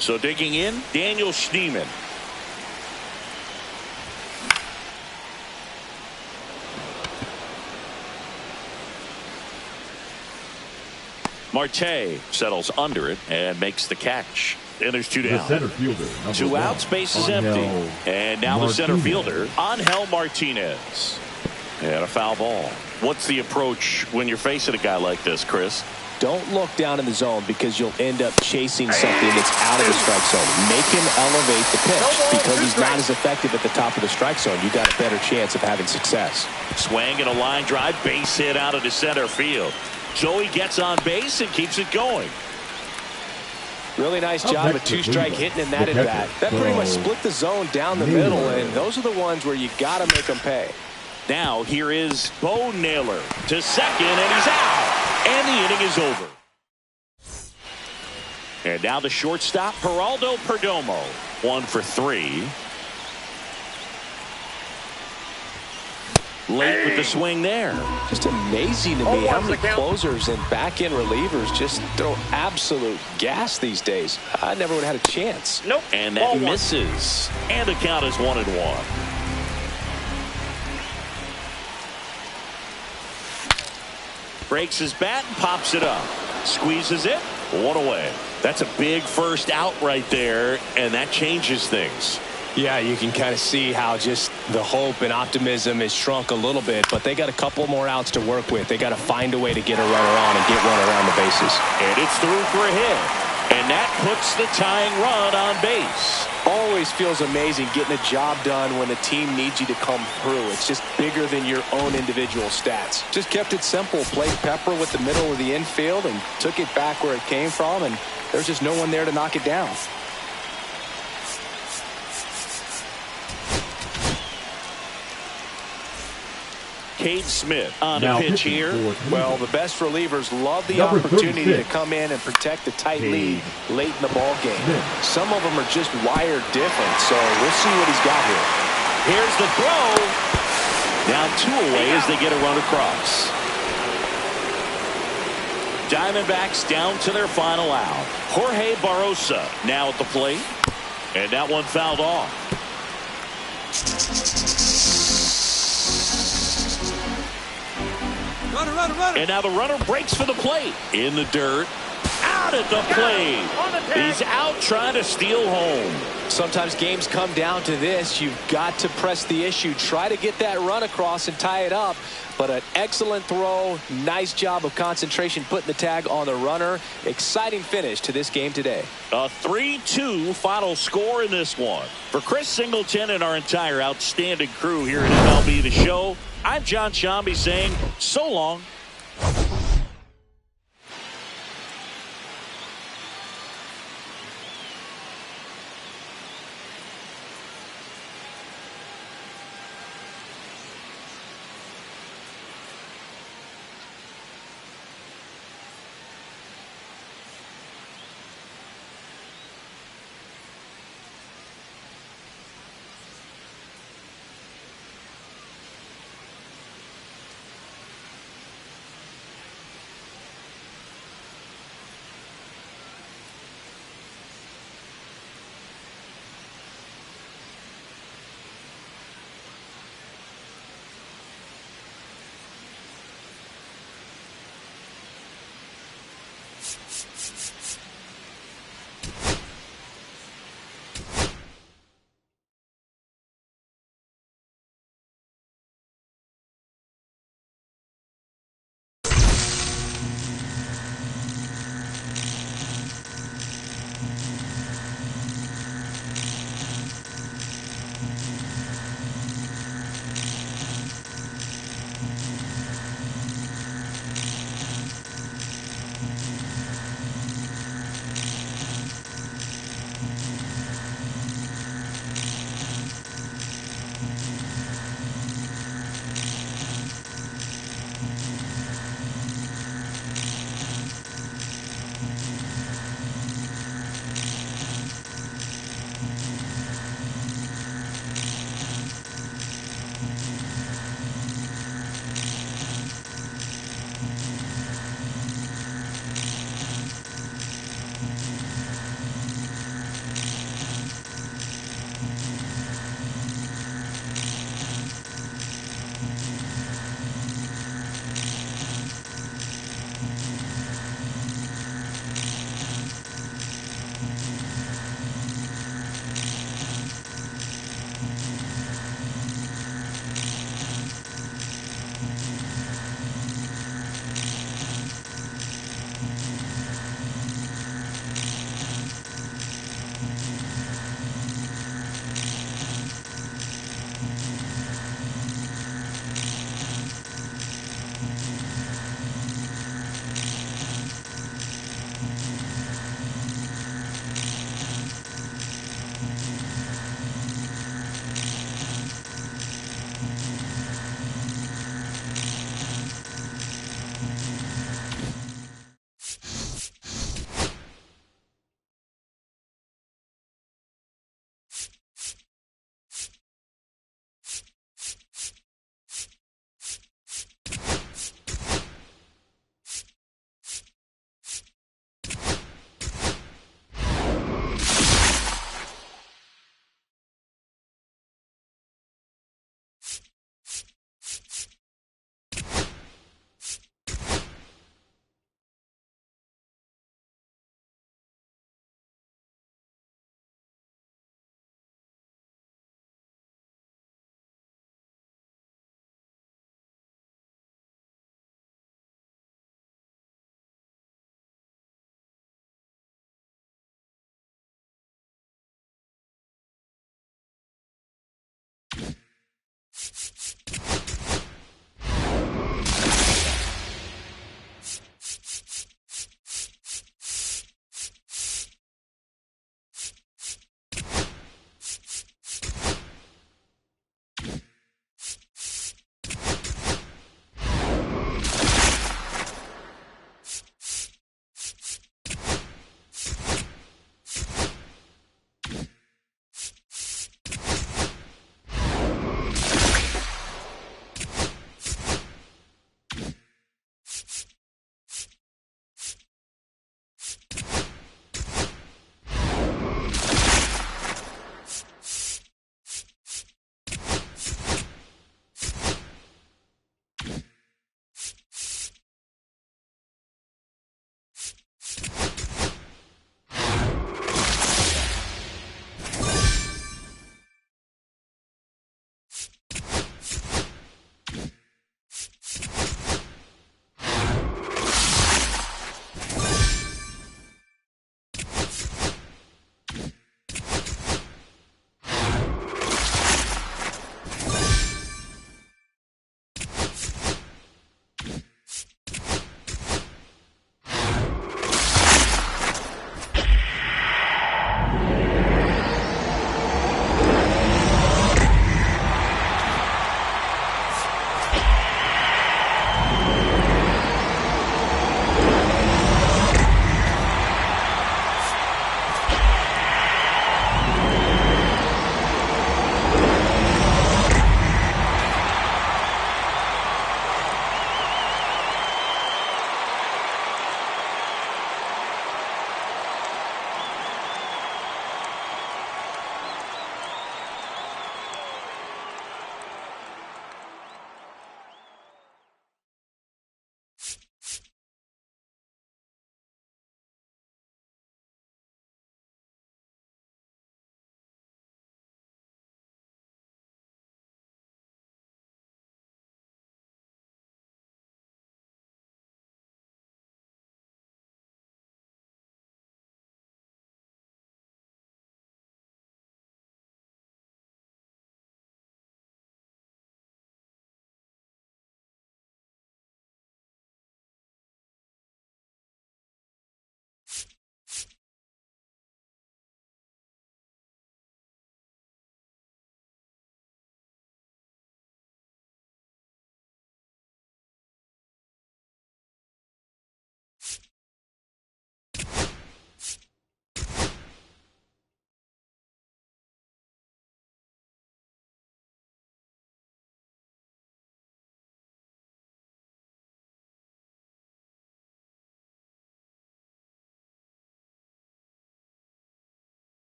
So digging in, Daniel Schneemann. Marte settles under it and makes the catch. And there's two down. The center fielder. 2 outs, base is empty. And now the center fielder, Angel Martinez. And a foul ball. What's the approach when you're facing a guy like this, Chris? Don't look down in the zone because you'll end up chasing something that's out of the strike zone. Make him elevate the pitch because he's not as effective at the top of the strike zone. You got a better chance of having success. Swing and a line drive, base hit out of the center field. Joey gets on base and keeps it going. Really nice job of 2-strike hitting in that at bat. That pretty much split the zone down the middle, and those are the ones where you got to make them pay. Now here is Bo Naylor to second, and he's out. And the inning is over. And now the shortstop, Geraldo Perdomo. 1 for 3. Late with the swing there. Just amazing to me how many closers and back-end relievers just throw absolute gas these days. I never would have had a chance. Nope. And that misses. And the count is 1-1. Breaks his bat and pops it up. Squeezes it. 1 away. That's a big first out right there, and that changes things. Yeah, you can kind of see how just the hope and optimism has shrunk a little bit, but they got a couple more outs to work with. They got to find a way to get a runner on and get one around the bases. And it's through for a hit. And that puts the tying run on base. Always feels amazing getting a job done when the team needs you to come through. It's just bigger than your own individual stats. Just kept it simple. Played pepper with the middle of the infield and took it back where it came from, and there's just no one there to knock it down. Cade Smith on a pitch here. Well, the best relievers love the opportunity to come in and protect a tight lead late in the ball game. Some of them are just wired different, so we'll see what he's got here. Here's the throw. Now 2 away as they get a run across. Diamondbacks down to their final out. Jorge Barrosa now at the plate. And that one fouled off. Runner. And now the runner breaks for the plate. In the dirt. Out at the plate. He's out trying to steal home. Sometimes games come down to this. You've got to press the issue. Try to get that run across and tie it up. But an excellent throw. Nice job of concentration putting the tag on the runner. Exciting finish to this game today. A 3-2 final score in this one. For Chris Singleton and our entire outstanding crew here at MLB The Show, I'm John Shambi saying so long.